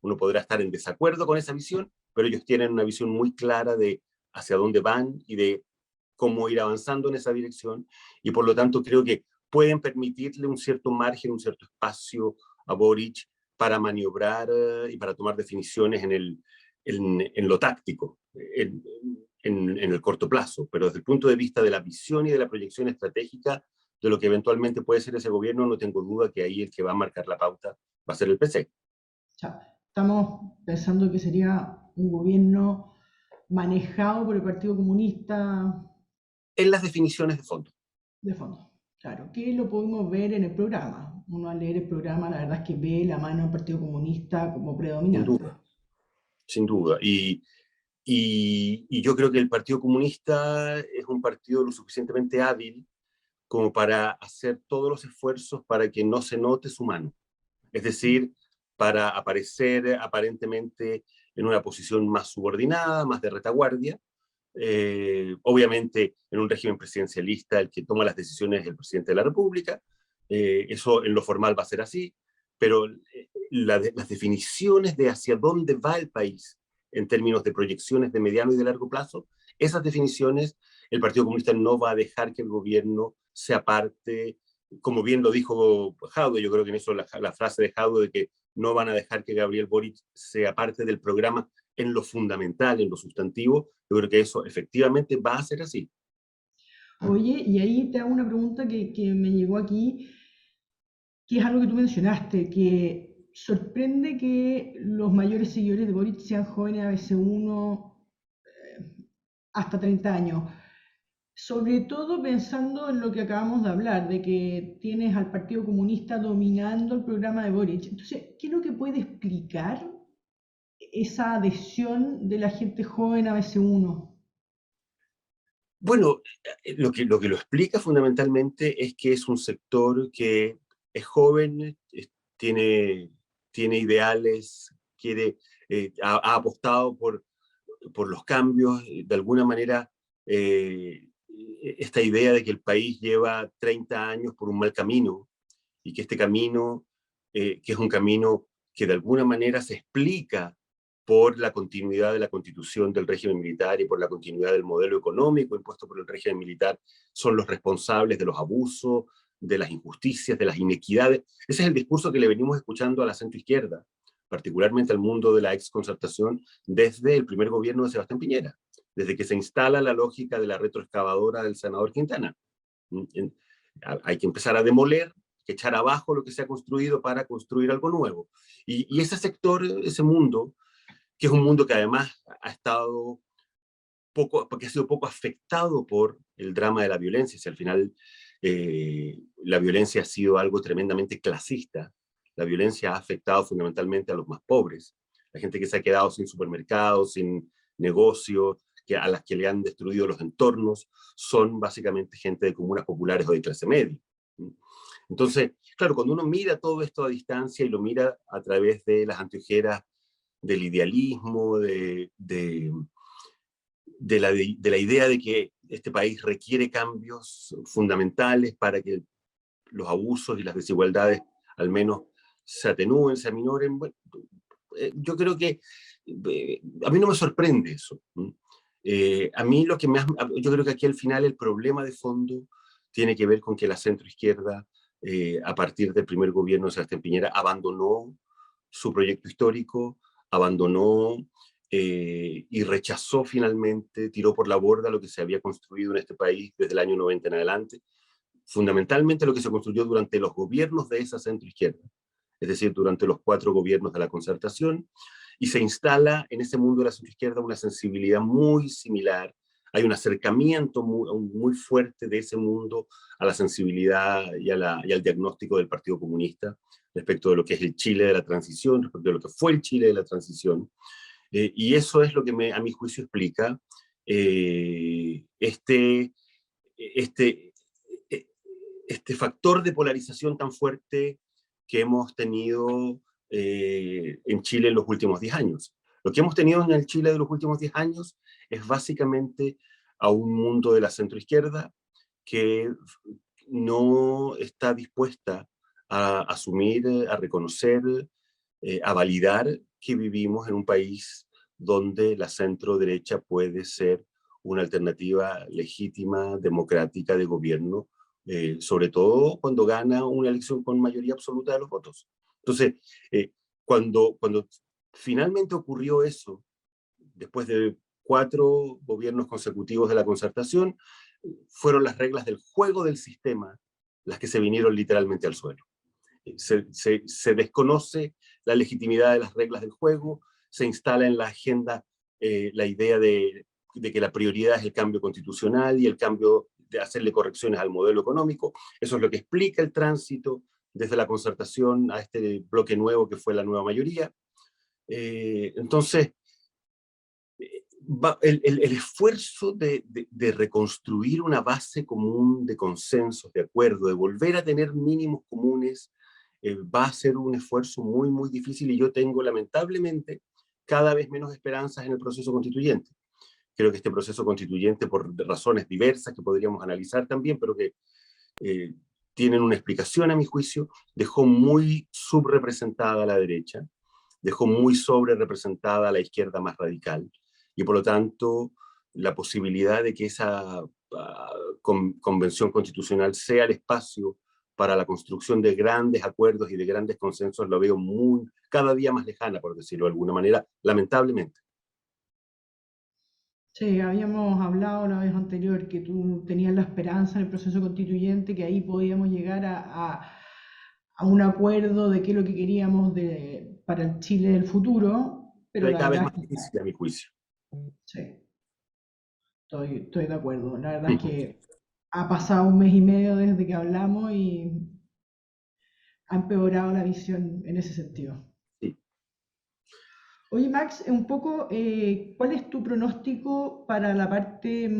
Uno podrá estar en desacuerdo con esa visión, pero ellos tienen una visión muy clara de hacia dónde van y de cómo ir avanzando en esa dirección, y por lo tanto creo que pueden permitirle un cierto margen, un cierto espacio a Boric para maniobrar y para tomar definiciones en lo táctico, en el corto plazo, pero desde el punto de vista de la visión y de la proyección estratégica de lo que eventualmente puede ser ese gobierno, no tengo duda que ahí el que va a marcar la pauta va a ser el PC. O sea, estamos pensando que sería un gobierno manejado por el Partido Comunista En las definiciones de fondo. de fondo. Claro, que lo podemos ver en el programa. Uno al leer el programa, la verdad es que ve la mano del Partido Comunista como Sin predominante. duda, sin duda. Y yo creo que el Partido Comunista es un partido lo suficientemente hábil como para hacer todos los esfuerzos para que no se note su mano. Es decir, para aparecer aparentemente en una posición más subordinada, más de retaguardia. Obviamente, en un régimen presidencialista, el que toma las decisiones es el presidente de la República. Eso en lo formal va a ser así, pero las definiciones de hacia dónde va el país en términos de proyecciones de mediano y de largo plazo, esas definiciones el Partido Comunista no va a dejar que el gobierno sea parte, como bien lo dijo Jadwe. Yo creo que en eso la frase de Jadwe de que no van a dejar que Gabriel Boric sea parte del programa en lo fundamental, en lo sustantivo, yo creo que eso efectivamente va a ser así. Oye, y ahí te hago una pregunta que me llegó aquí, que es algo que tú mencionaste, que sorprende que los mayores seguidores de Boric sean jóvenes, a veces uno hasta 30 años. Sobre todo pensando en lo que acabamos de hablar, de que tienes al Partido Comunista dominando el programa de Boric. Entonces, ¿qué es lo que puede explicar esa adhesión de la gente joven a BC1? Bueno, lo que lo explica fundamentalmente es que es un sector que es joven, tiene, tiene ideales, ha apostado por los cambios, de alguna manera esta idea de que el país lleva 30 años por un mal camino y que este camino, que es un camino que de alguna manera se explica por la continuidad de la constitución del régimen militar y por la continuidad del modelo económico impuesto por el régimen militar, son los responsables de los abusos, de las injusticias, de las inequidades. Ese es el discurso que le venimos escuchando a la centroizquierda, particularmente al mundo de la exconcertación, desde el primer gobierno de Sebastián Piñera, desde que se instala la lógica de la retroexcavadora del senador Quintana. Hay que empezar a demoler, que echar abajo lo que se ha construido para construir algo nuevo. Y ese sector, ese mundo, que es un mundo que además ha estado porque ha sido poco afectado por el drama de la violencia. Si al final la violencia ha sido algo tremendamente clasista, la violencia ha afectado fundamentalmente a los más pobres, la gente que se ha quedado sin supermercados, sin negocios, a las que le han destruido los entornos, son básicamente gente de comunas populares o de clase media. Entonces, claro, cuando uno mira todo esto a distancia y lo mira a través de las anteojeras del idealismo, de la idea de que este país requiere cambios fundamentales para que los abusos y las desigualdades al menos se atenúen, se aminoren. Bueno, yo creo que a mí no me sorprende eso. A mí lo que yo creo que aquí al final el problema de fondo tiene que ver con que la centroizquierda, a partir del primer gobierno de Sebastián Piñera, abandonó su proyecto histórico, abandonó y rechazó finalmente, tiró por la borda lo que se había construido en este país desde el año 90 en adelante, fundamentalmente lo que se construyó durante los gobiernos de esa centroizquierda, es decir, durante los 4 gobiernos de la Concertación, y se instala en ese mundo de la centroizquierda una sensibilidad muy similar. Hay un acercamiento muy fuerte de ese mundo a la sensibilidad y al diagnóstico del Partido Comunista respecto de lo que es el Chile de la transición, respecto de lo que fue el Chile de la transición. Y eso es lo que a mi juicio explica este factor de polarización tan fuerte que hemos tenido en Chile en los últimos 10 años. Lo que hemos tenido en el Chile de los últimos 10 años es básicamente a un mundo de la centroizquierda que no está dispuesta a asumir, a reconocer, a validar que vivimos en un país donde la centro derecha puede ser una alternativa legítima, democrática de gobierno, sobre todo cuando gana una elección con mayoría absoluta de los votos. Entonces, cuando finalmente ocurrió eso, después de 4 gobiernos consecutivos de la Concertación, fueron las reglas del juego del sistema las que se vinieron literalmente al suelo. Se desconoce la legitimidad de las reglas del juego, se instala en la agenda la idea de que la prioridad es el cambio constitucional y el cambio de hacerle correcciones al modelo económico. Eso es lo que explica el tránsito desde la Concertación a este bloque nuevo que fue la nueva mayoría. Entonces, el esfuerzo de reconstruir una base común de consensos, de acuerdo, de volver a tener mínimos comunes, va a ser un esfuerzo muy, muy difícil, y yo tengo lamentablemente cada vez menos esperanzas en el proceso constituyente. Creo que este proceso constituyente, por razones diversas que podríamos analizar también, pero que tienen una explicación a mi juicio, dejó muy subrepresentada a la derecha, dejó muy sobrerepresentada a la izquierda más radical, y por lo tanto la posibilidad de que esa convención constitucional sea el espacio para la construcción de grandes acuerdos y de grandes consensos, lo veo cada día más lejana, por decirlo de alguna manera, lamentablemente. Sí, habíamos hablado la vez anterior que tú tenías la esperanza en el proceso constituyente, que ahí podíamos llegar a un acuerdo de qué es lo que queríamos para el Chile del futuro, pero Pero la cada vez verdad más es que difícil, a mi juicio. sí, estoy de acuerdo. La verdad es que ha pasado un mes y medio desde que hablamos y ha empeorado la visión en ese sentido. Sí. Oye, Max, un poco, ¿cuál es tu pronóstico para la parte,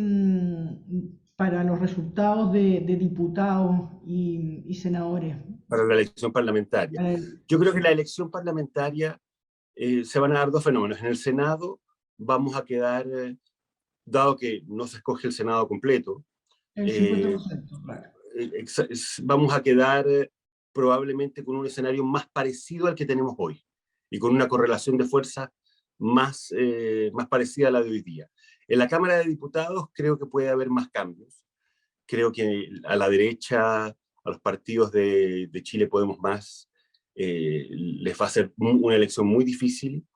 para los resultados de diputados y senadores? Para la elección parlamentaria. Yo creo que en la elección parlamentaria se van a dar 2 fenómenos. En el Senado vamos a quedar dado que no se escoge el Senado completo, El 50%, claro. vamos a quedar probablemente con un escenario más parecido al que tenemos hoy y con una correlación de fuerzas más parecida a la de hoy día. En la Cámara de Diputados creo que puede haber más cambios. Creo que a la derecha, a los partidos de Chile Podemos Más, les va a ser una elección muy difícil.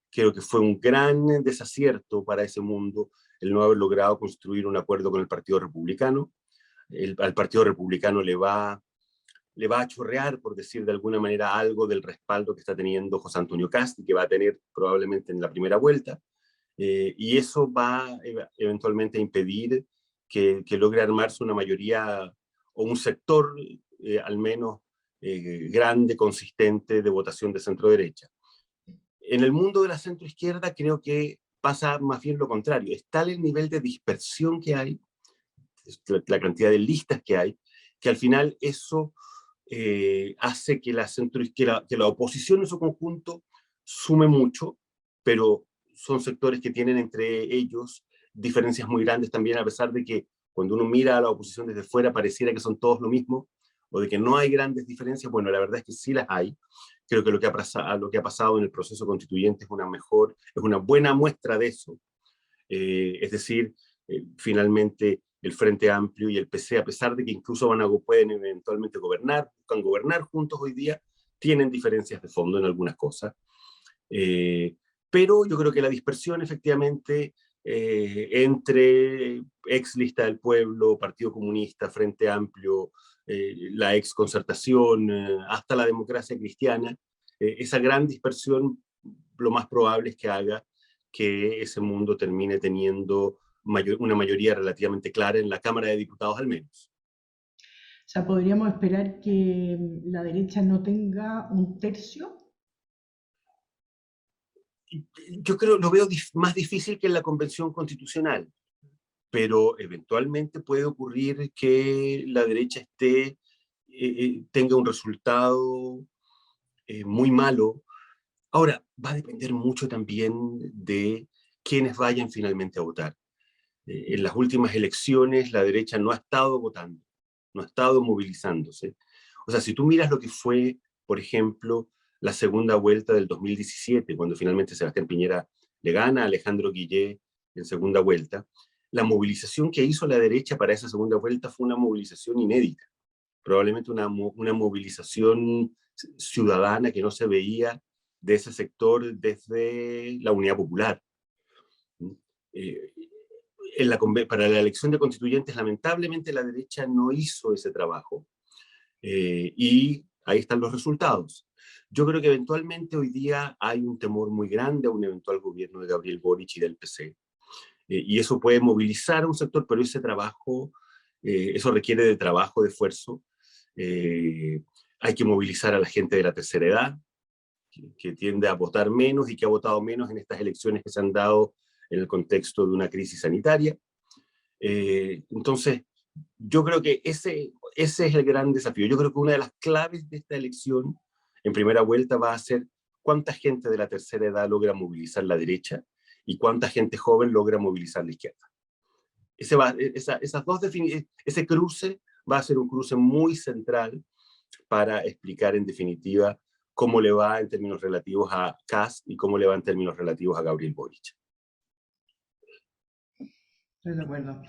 Creo que fue un gran desacierto para ese mundo el no haber logrado construir un acuerdo con el Partido Republicano. Al Partido Republicano le va a chorrear, por decir de alguna manera, algo del respaldo que está teniendo José Antonio Kast y que va a tener probablemente en la primera vuelta. Y eso va eventualmente a impedir que logre armarse una mayoría o un sector al menos grande, consistente de votación de centro-derecha. En el mundo de la centro-izquierda creo que pasa más bien lo contrario. Es tal el nivel de dispersión que hay, la cantidad de listas que hay, que al final eso hace que que la oposición en su conjunto sume mucho, pero son sectores que tienen entre ellos diferencias muy grandes también, a pesar de que cuando uno mira a la oposición desde fuera pareciera que son todos lo mismo, o de que no hay grandes diferencias. Bueno, la verdad es que sí las hay. Creo que lo que ha pasado en el proceso constituyente es una buena muestra de eso. Es decir, finalmente el Frente Amplio y el PC, a pesar de que incluso pueden eventualmente buscan gobernar juntos hoy día, tienen diferencias de fondo en algunas cosas. Pero yo creo que la dispersión efectivamente entre ex Lista del Pueblo, Partido Comunista, Frente Amplio, la ex Concertación, hasta la Democracia Cristiana, esa gran dispersión lo más probable es que haga que ese mundo termine teniendo una mayoría relativamente clara en la Cámara de Diputados al menos. O sea, podríamos esperar que la derecha no tenga un tercio. Yo creo, lo veo más difícil que en la Convención Constitucional, pero eventualmente puede ocurrir que la derecha tenga un resultado muy malo. Ahora, va a depender mucho también de quiénes vayan finalmente a votar. En las últimas elecciones la derecha no ha estado votando, no ha estado movilizándose. O sea, si tú miras lo que fue, por ejemplo, la segunda vuelta del 2017, cuando finalmente Sebastián Piñera le gana a Alejandro Guillé en segunda vuelta, la movilización que hizo la derecha para esa segunda vuelta fue una movilización inédita, probablemente una movilización ciudadana que no se veía de ese sector desde la Unidad Popular. Eh, para la elección de constituyentes, lamentablemente la derecha no hizo ese trabajo y ahí están los resultados. Yo creo que eventualmente hoy día hay un temor muy grande a un eventual gobierno de Gabriel Boric y del PC. Y eso puede movilizar a un sector, pero ese trabajo, eso requiere de trabajo, de esfuerzo. Hay que movilizar a la gente de la tercera edad, que tiende a votar menos y que ha votado menos en estas elecciones que se han dado en el contexto de una crisis sanitaria. Entonces, yo creo que ese es el gran desafío. Yo creo que una de las claves de esta elección en primera vuelta va a ser cuánta gente de la tercera edad logra movilizar la derecha y cuánta gente joven logra movilizar la izquierda. Ese cruce va a ser un cruce muy central para explicar en definitiva cómo le va en términos relativos a Kast y cómo le va en términos relativos a Gabriel Boric. Estoy de acuerdo.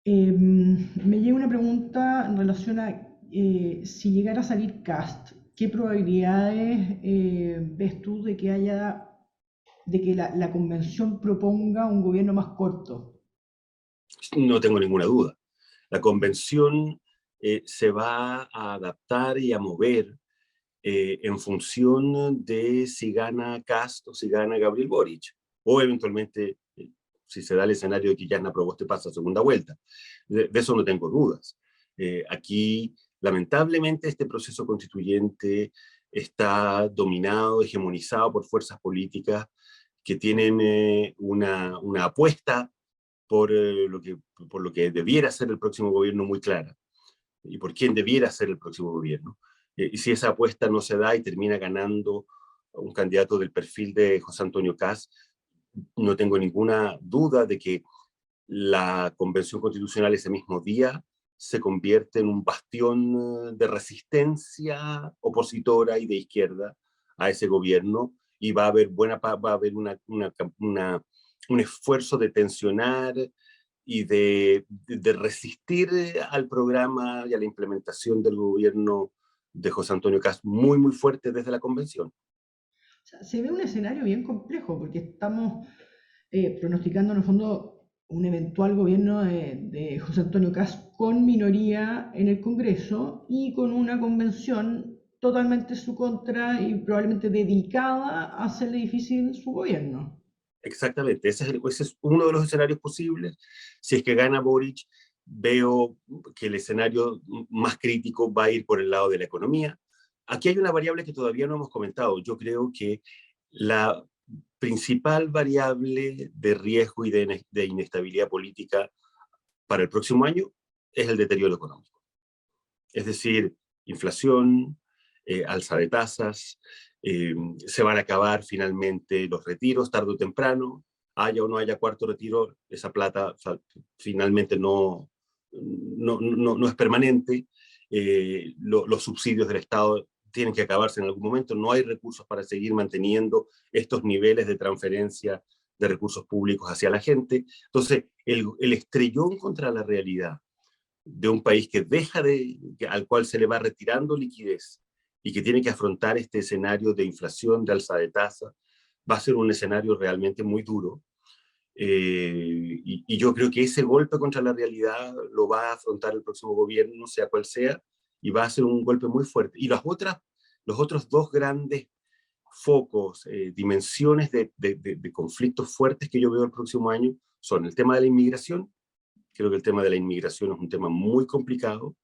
Me llega una pregunta en relación a si llegara a salir Kast, ¿qué probabilidades ves tú de que la convención proponga un gobierno más corto? No tengo ninguna duda. La convención se va a adaptar y a mover en función de si gana Kast o si gana Gabriel Boric, o eventualmente si se da el escenario de que Yarna Proboste pasa a segunda vuelta. De eso no tengo dudas. Aquí, lamentablemente, este proceso constituyente está dominado, hegemonizado por fuerzas políticas que tienen una apuesta por lo que debiera ser el próximo gobierno muy clara y por quién debiera ser el próximo gobierno. Y si esa apuesta no se da y termina ganando un candidato del perfil de José Antonio Kast, no tengo ninguna duda de que la Convención Constitucional ese mismo día se convierte en un bastión de resistencia opositora y de izquierda a ese gobierno, y va a haber, va a haber un esfuerzo de tensionar y de resistir al programa y a la implementación del gobierno de José Antonio Kast muy, muy fuerte desde la convención. O sea, se ve un escenario bien complejo porque estamos pronosticando en el fondo un eventual gobierno de José Antonio Kast con minoría en el Congreso y con una convención totalmente su contra y probablemente dedicada a hacerle difícil su gobierno. Exactamente, ese es uno de los escenarios posibles. Si es que gana Boric, veo que el escenario más crítico va a ir por el lado de la economía. Aquí hay una variable que todavía no hemos comentado. Yo creo que la principal variable de riesgo y de inestabilidad política para el próximo año es el deterioro económico. Es decir, inflación, alza de tasas, se van a acabar finalmente los retiros tarde o temprano, haya o no haya cuarto retiro, esa plata finalmente no es permanente, los subsidios del Estado tienen que acabarse en algún momento, no hay recursos para seguir manteniendo estos niveles de transferencia de recursos públicos hacia la gente. Entonces, el estrellón contra la realidad de un país que al cual se le va retirando liquidez y que tiene que afrontar este escenario de inflación, de alza de tasa, va a ser un escenario realmente muy duro. Y yo creo que ese golpe contra la realidad lo va a afrontar el próximo gobierno, sea cual sea, y va a ser un golpe muy fuerte. Y los otros dos grandes focos, dimensiones de conflictos fuertes que yo veo el próximo año son el tema de la inmigración. Creo que el tema de la inmigración es un tema muy complicado,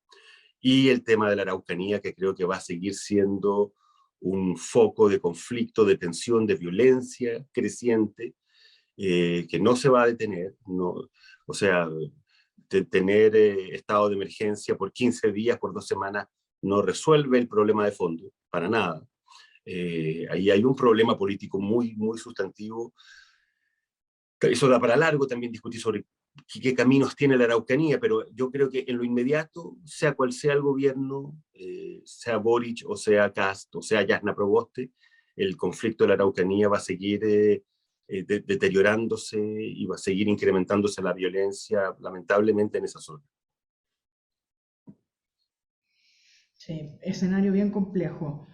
y el tema de la Araucanía, que creo que va a seguir siendo un foco de conflicto, de tensión, de violencia creciente, que no se va a detener. No, o sea, tener estado de emergencia por 15 días, por 2 semanas, no resuelve el problema de fondo, para nada. Ahí hay un problema político muy, muy sustantivo. Eso da para largo también discutir sobre qué caminos tiene la Araucanía, pero yo creo que en lo inmediato, sea cual sea el gobierno, sea Boric o sea Kast o sea Jasna Proboste, el conflicto de la Araucanía va a seguir deteriorándose y va a seguir incrementándose la violencia, lamentablemente, en esa zona. Sí, escenario bien complejo.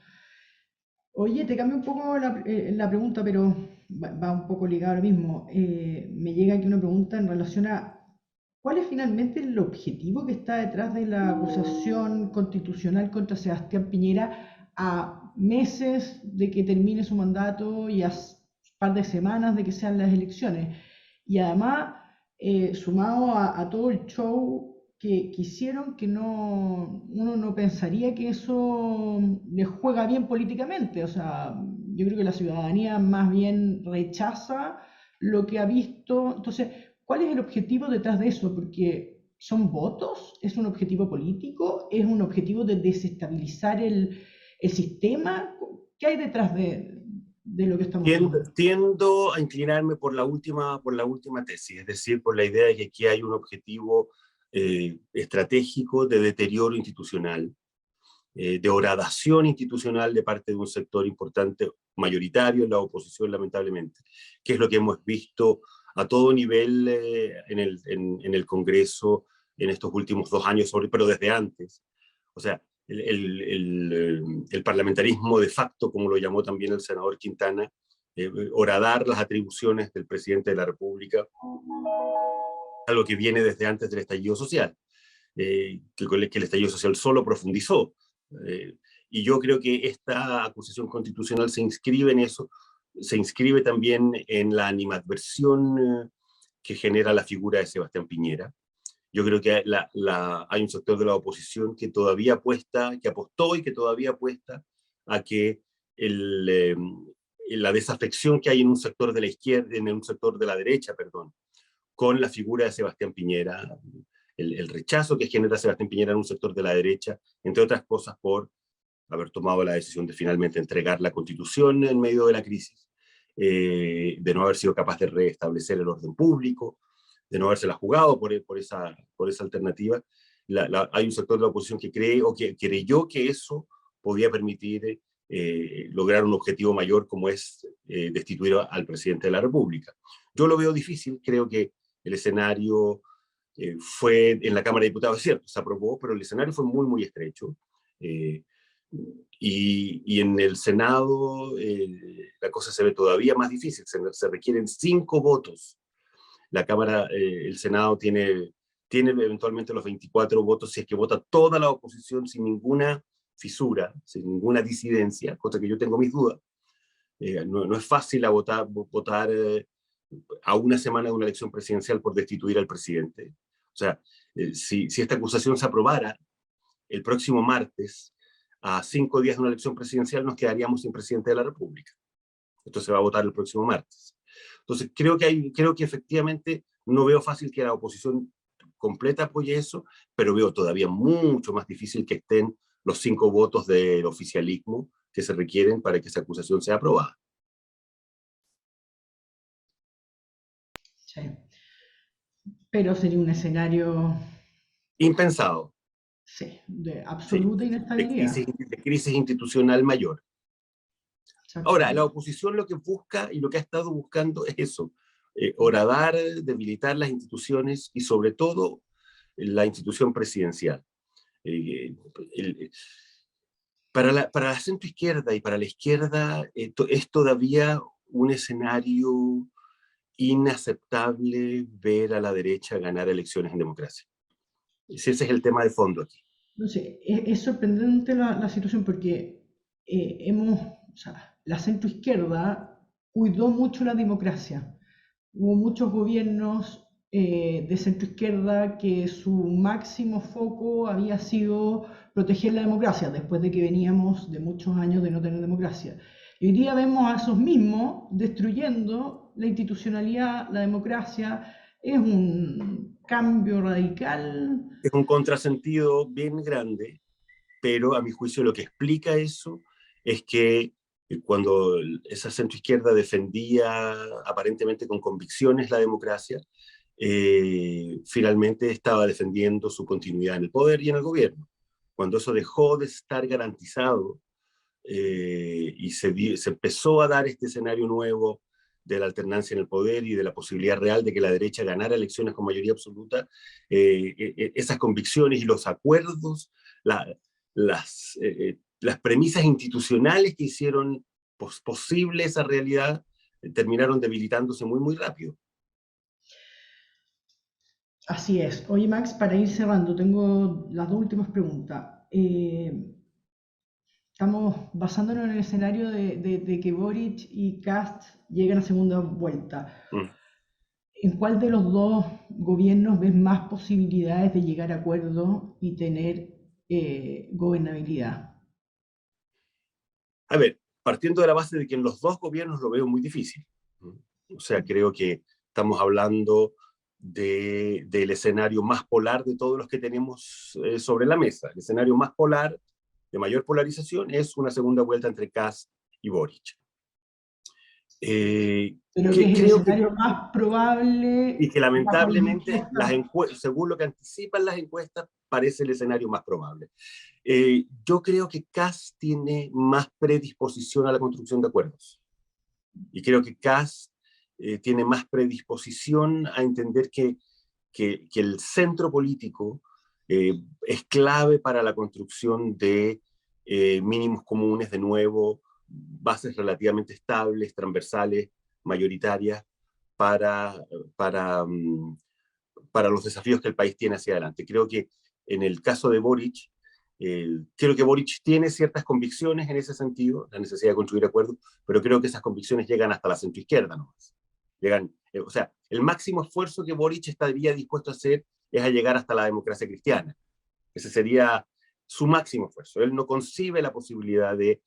Oye, te cambio un poco la pregunta, pero va un poco ligado a lo mismo. Me llega aquí una pregunta en relación a cuál es finalmente el objetivo que está detrás de la acusación constitucional contra Sebastián Piñera a meses de que termine su mandato y a un par de semanas de que sean las elecciones. Y además, sumado a todo el show que hicieron, que uno no pensaría que eso les juega bien políticamente. O sea, yo creo que la ciudadanía más bien rechaza lo que ha visto. Entonces, ¿cuál es el objetivo detrás de eso? Porque son votos, es un objetivo político, es un objetivo de desestabilizar el sistema. ¿Qué hay detrás de lo que estamos viendo? Tiendo a inclinarme por la última tesis, es decir, por la idea de que aquí hay un objetivo estratégico de deterioro institucional, de horadación institucional de parte de un sector importante, mayoritario en la oposición, lamentablemente, que es lo que hemos visto a todo nivel en el Congreso en estos últimos 2 años, pero desde antes. O sea, el parlamentarismo de facto, como lo llamó también el senador Quintana, horadar las atribuciones del presidente de la República a lo que viene desde antes del estallido social, que el estallido social solo profundizó. Y yo creo que esta acusación constitucional se inscribe en eso, se inscribe también en la animadversión que genera la figura de Sebastián Piñera. Yo creo que hay un sector de la oposición que todavía apuesta, que apostó y que todavía apuesta a que la desafección que hay en un sector de la izquierda, en un sector de la derecha, perdón, con la figura de Sebastián Piñera, el rechazo que genera Sebastián Piñera en un sector de la derecha, entre otras cosas por haber tomado la decisión de finalmente entregar la Constitución en medio de la crisis, de no haber sido capaz de restablecer el orden público, de no habérsela jugado por esa alternativa. Hay un sector de la oposición que cree o que creyó que eso podía permitir lograr un objetivo mayor como es destituir al presidente de la República. Yo lo veo difícil, creo que el escenario fue en la Cámara de Diputados, es cierto, se aprobó, pero el escenario fue muy, muy estrecho. Y en el Senado la cosa se ve todavía más difícil, se requieren 5 votos. La Cámara, el Senado tiene eventualmente los 24 votos si es que vota toda la oposición sin ninguna fisura, sin ninguna disidencia, cosa que yo tengo mis dudas. No es fácil votar a una semana de una elección presidencial por destituir al presidente. O sea, si esta acusación se aprobara el próximo martes, a 5 días de una elección presidencial, nos quedaríamos sin presidente de la República. Esto se va a votar el próximo martes. Entonces, creo que efectivamente no veo fácil que la oposición completa apoye eso, pero veo todavía mucho más difícil que estén los 5 votos del oficialismo que se requieren para que esa acusación sea aprobada. Sí. Pero sería un escenario... Impensado. Sí, de absoluta inestabilidad. De crisis institucional mayor. Ahora, la oposición lo que busca y lo que ha estado buscando es eso, horadar, debilitar las instituciones y sobre todo la institución presidencial. Para la centroizquierda y para la izquierda es todavía un escenario inaceptable ver a la derecha ganar elecciones en democracia. Ese es el tema de fondo aquí. No sé, es sorprendente la situación porque o sea, la centroizquierda cuidó mucho la democracia. Hubo muchos gobiernos de centroizquierda que su máximo foco había sido proteger la democracia, después de que veníamos de muchos años de no tener democracia. Y hoy día vemos a esos mismos destruyendo la institucionalidad, la democracia. Es un cambio radical. Es un contrasentido bien grande, pero a mi juicio lo que explica eso es que cuando esa centroizquierda defendía aparentemente con convicciones la democracia, finalmente estaba defendiendo su continuidad en el poder y en el gobierno. Cuando eso dejó de estar garantizado y se empezó a dar este escenario nuevo de la alternancia en el poder y de la posibilidad real de que la derecha ganara elecciones con mayoría absoluta, esas convicciones y los acuerdos, las premisas institucionales que hicieron posible esa realidad terminaron debilitándose muy, muy rápido. Así es. Oye, Max, para ir cerrando, tengo las 2 últimas preguntas. Estamos basándonos en el escenario de que Boric y Kast lleguen a segunda vuelta. ¿En cuál de los 2 gobiernos ves más posibilidades de llegar a acuerdo y tener gobernabilidad? A ver, partiendo de la base de que en los 2 gobiernos lo veo muy difícil. O sea, creo que estamos hablando del escenario más polar de todos los que tenemos sobre la mesa. El escenario más polar, de mayor polarización, es una segunda vuelta entre Kast y Boric. Pero que es el escenario más probable. Y que lamentablemente, según lo que anticipan las encuestas, parece el escenario más probable. Yo creo que Kast tiene más predisposición a la construcción de acuerdos. Y creo que Kast tiene más predisposición a entender que el centro político es clave para la construcción de mínimos comunes, de nuevo, bases relativamente estables, transversales, mayoritarias, para los desafíos que el país tiene hacia adelante. Creo que en el caso de Boric, creo que Boric tiene ciertas convicciones en ese sentido, la necesidad de construir acuerdos, pero creo que esas convicciones llegan hasta la centroizquierda nomás. O sea, el máximo esfuerzo que Boric estaría dispuesto a hacer es a llegar hasta la democracia cristiana. Ese sería su máximo esfuerzo. Él no concibe la posibilidad de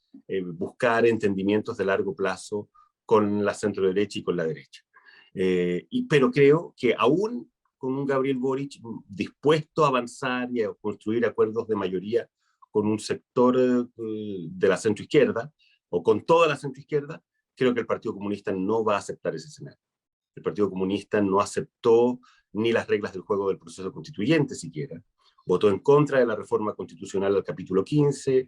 buscar entendimientos de largo plazo con la centro-derecha y con la derecha. Pero creo que aún con un Gabriel Boric dispuesto a avanzar y a construir acuerdos de mayoría con un sector de la centroizquierda, o con toda la centroizquierda, creo que el Partido Comunista no va a aceptar ese escenario. El Partido Comunista no aceptó ni las reglas del juego del proceso constituyente siquiera. Votó en contra de la reforma constitucional al capítulo 15,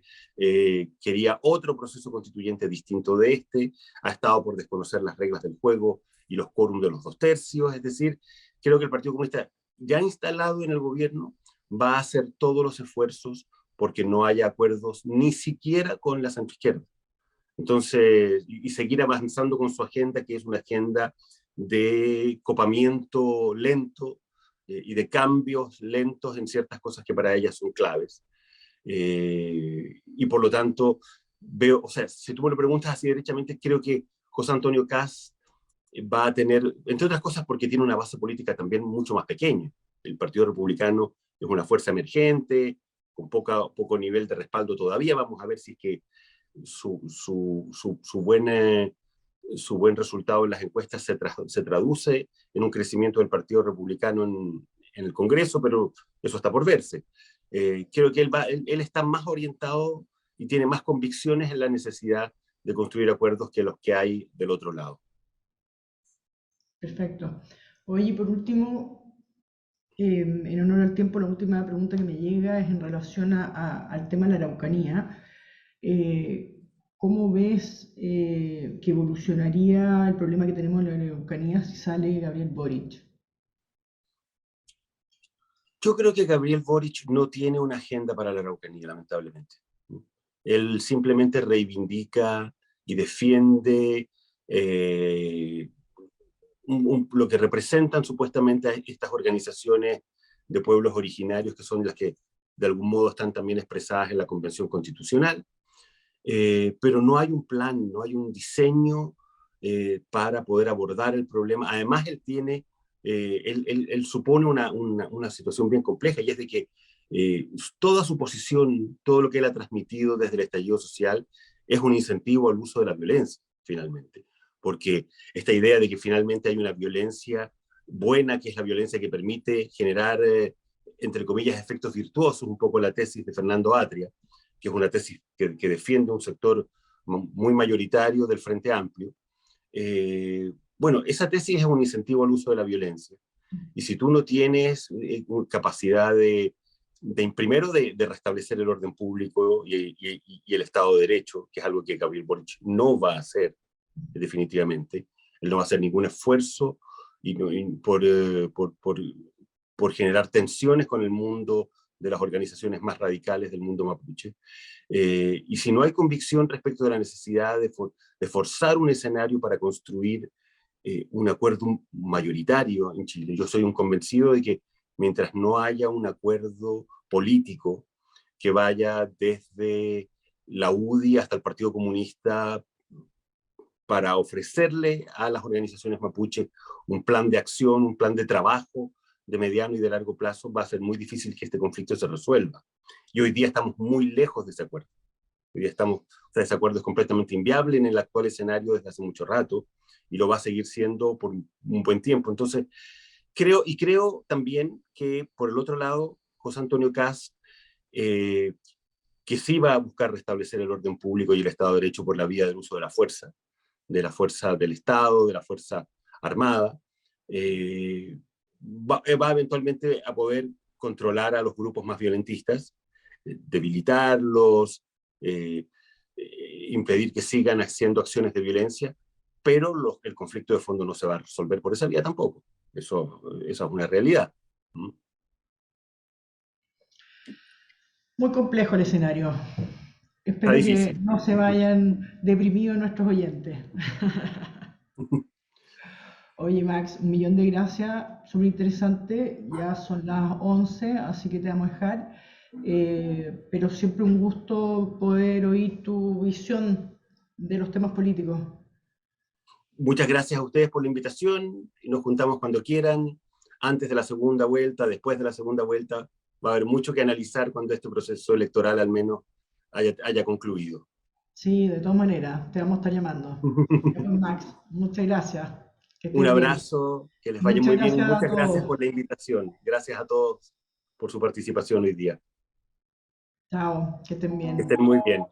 quería otro proceso constituyente distinto de este, ha estado por desconocer las reglas del juego y los quórum de los 2/3, es decir, creo que el Partido Comunista ya instalado en el gobierno va a hacer todos los esfuerzos porque no haya acuerdos ni siquiera con la centroizquierda. Entonces, y seguir avanzando con su agenda, que es una agenda de copamiento lento y de cambios lentos en ciertas cosas que para ellas son claves. Y por lo tanto, veo, o sea, si tú me lo preguntas así derechamente, creo que José Antonio Kast va a tener, entre otras cosas porque tiene una base política también mucho más pequeña. El Partido Republicano es una fuerza emergente, con poco nivel de respaldo todavía. Vamos a ver si es que su buen resultado en las encuestas se traduce en un crecimiento del Partido Republicano en el Congreso, pero eso está por verse. Creo que él está más orientado y tiene más convicciones en la necesidad de construir acuerdos que los que hay del otro lado. Perfecto. Oye, por último, en honor al tiempo, la última pregunta que me llega es en relación al tema de la Araucanía. ¿Cómo ves que evolucionaría el problema que tenemos en la Araucanía si sale Gabriel Boric? Yo creo que Gabriel Boric no tiene una agenda para la Araucanía, lamentablemente. Él simplemente reivindica y defiende lo que representan supuestamente a estas organizaciones de pueblos originarios, que son las que de algún modo están también expresadas en la Convención Constitucional, pero no hay un plan, no hay un diseño para poder abordar el problema. Además, él supone una situación bien compleja, y es de que toda su posición, todo lo que él ha transmitido desde el estallido social, es un incentivo al uso de la violencia, finalmente. Porque esta idea de que finalmente hay una violencia buena, que es la violencia que permite generar, entre comillas, efectos virtuosos, un poco la tesis de Fernando Atria, que es una tesis que defiende un sector muy mayoritario del Frente Amplio. Bueno, esa tesis es un incentivo al uso de la violencia. Y si tú no tienes capacidad primero de restablecer el orden público y el Estado de Derecho, que es algo que Gabriel Boric no va a hacer definitivamente, él no va a hacer ningún esfuerzo por generar tensiones con el mundo de las organizaciones más radicales del mundo mapuche. Y si no hay convicción respecto de la necesidad de forzar un escenario para construir un acuerdo mayoritario en Chile, yo soy un convencido de que mientras no haya un acuerdo político que vaya desde la UDI hasta el Partido Comunista para ofrecerle a las organizaciones mapuche un plan de acción, un plan de trabajo de mediano y de largo plazo, va a ser muy difícil que este conflicto se resuelva. Y hoy día estamos muy lejos de ese acuerdo. Hoy día ese acuerdo es completamente inviable en el actual escenario desde hace mucho rato, y lo va a seguir siendo por un buen tiempo. Entonces, creo también que, por el otro lado, José Antonio Kast, que sí va a buscar restablecer el orden público y el Estado de Derecho por la vía del uso de la fuerza del Estado, de la fuerza armada, va eventualmente a poder controlar a los grupos más violentistas, debilitarlos, impedir que sigan haciendo acciones de violencia, pero el conflicto de fondo no se va a resolver por esa vía tampoco. Esa es una realidad. Muy complejo el escenario. Está Espero que difícil. no se vayan deprimidos nuestros oyentes. Oye, Max, un millón de gracias, súper interesante. Ya son las 11, así que te vamos a dejar. Pero siempre un gusto poder oír tu visión de los temas políticos. Muchas gracias a ustedes por la invitación, y nos juntamos cuando quieran, antes de la segunda vuelta, después de la segunda vuelta. Va a haber mucho que analizar cuando este proceso electoral al menos haya concluido. Sí, de todas maneras, te vamos a estar llamando. Ya pues, Max, muchas gracias. Que Un estés bien. abrazo, que les vaya Muchas muy bien, y gracias a muchas gracias todos. por la invitación. Gracias a todos por su participación hoy día. Chao, que estén Que bien. estén muy bien.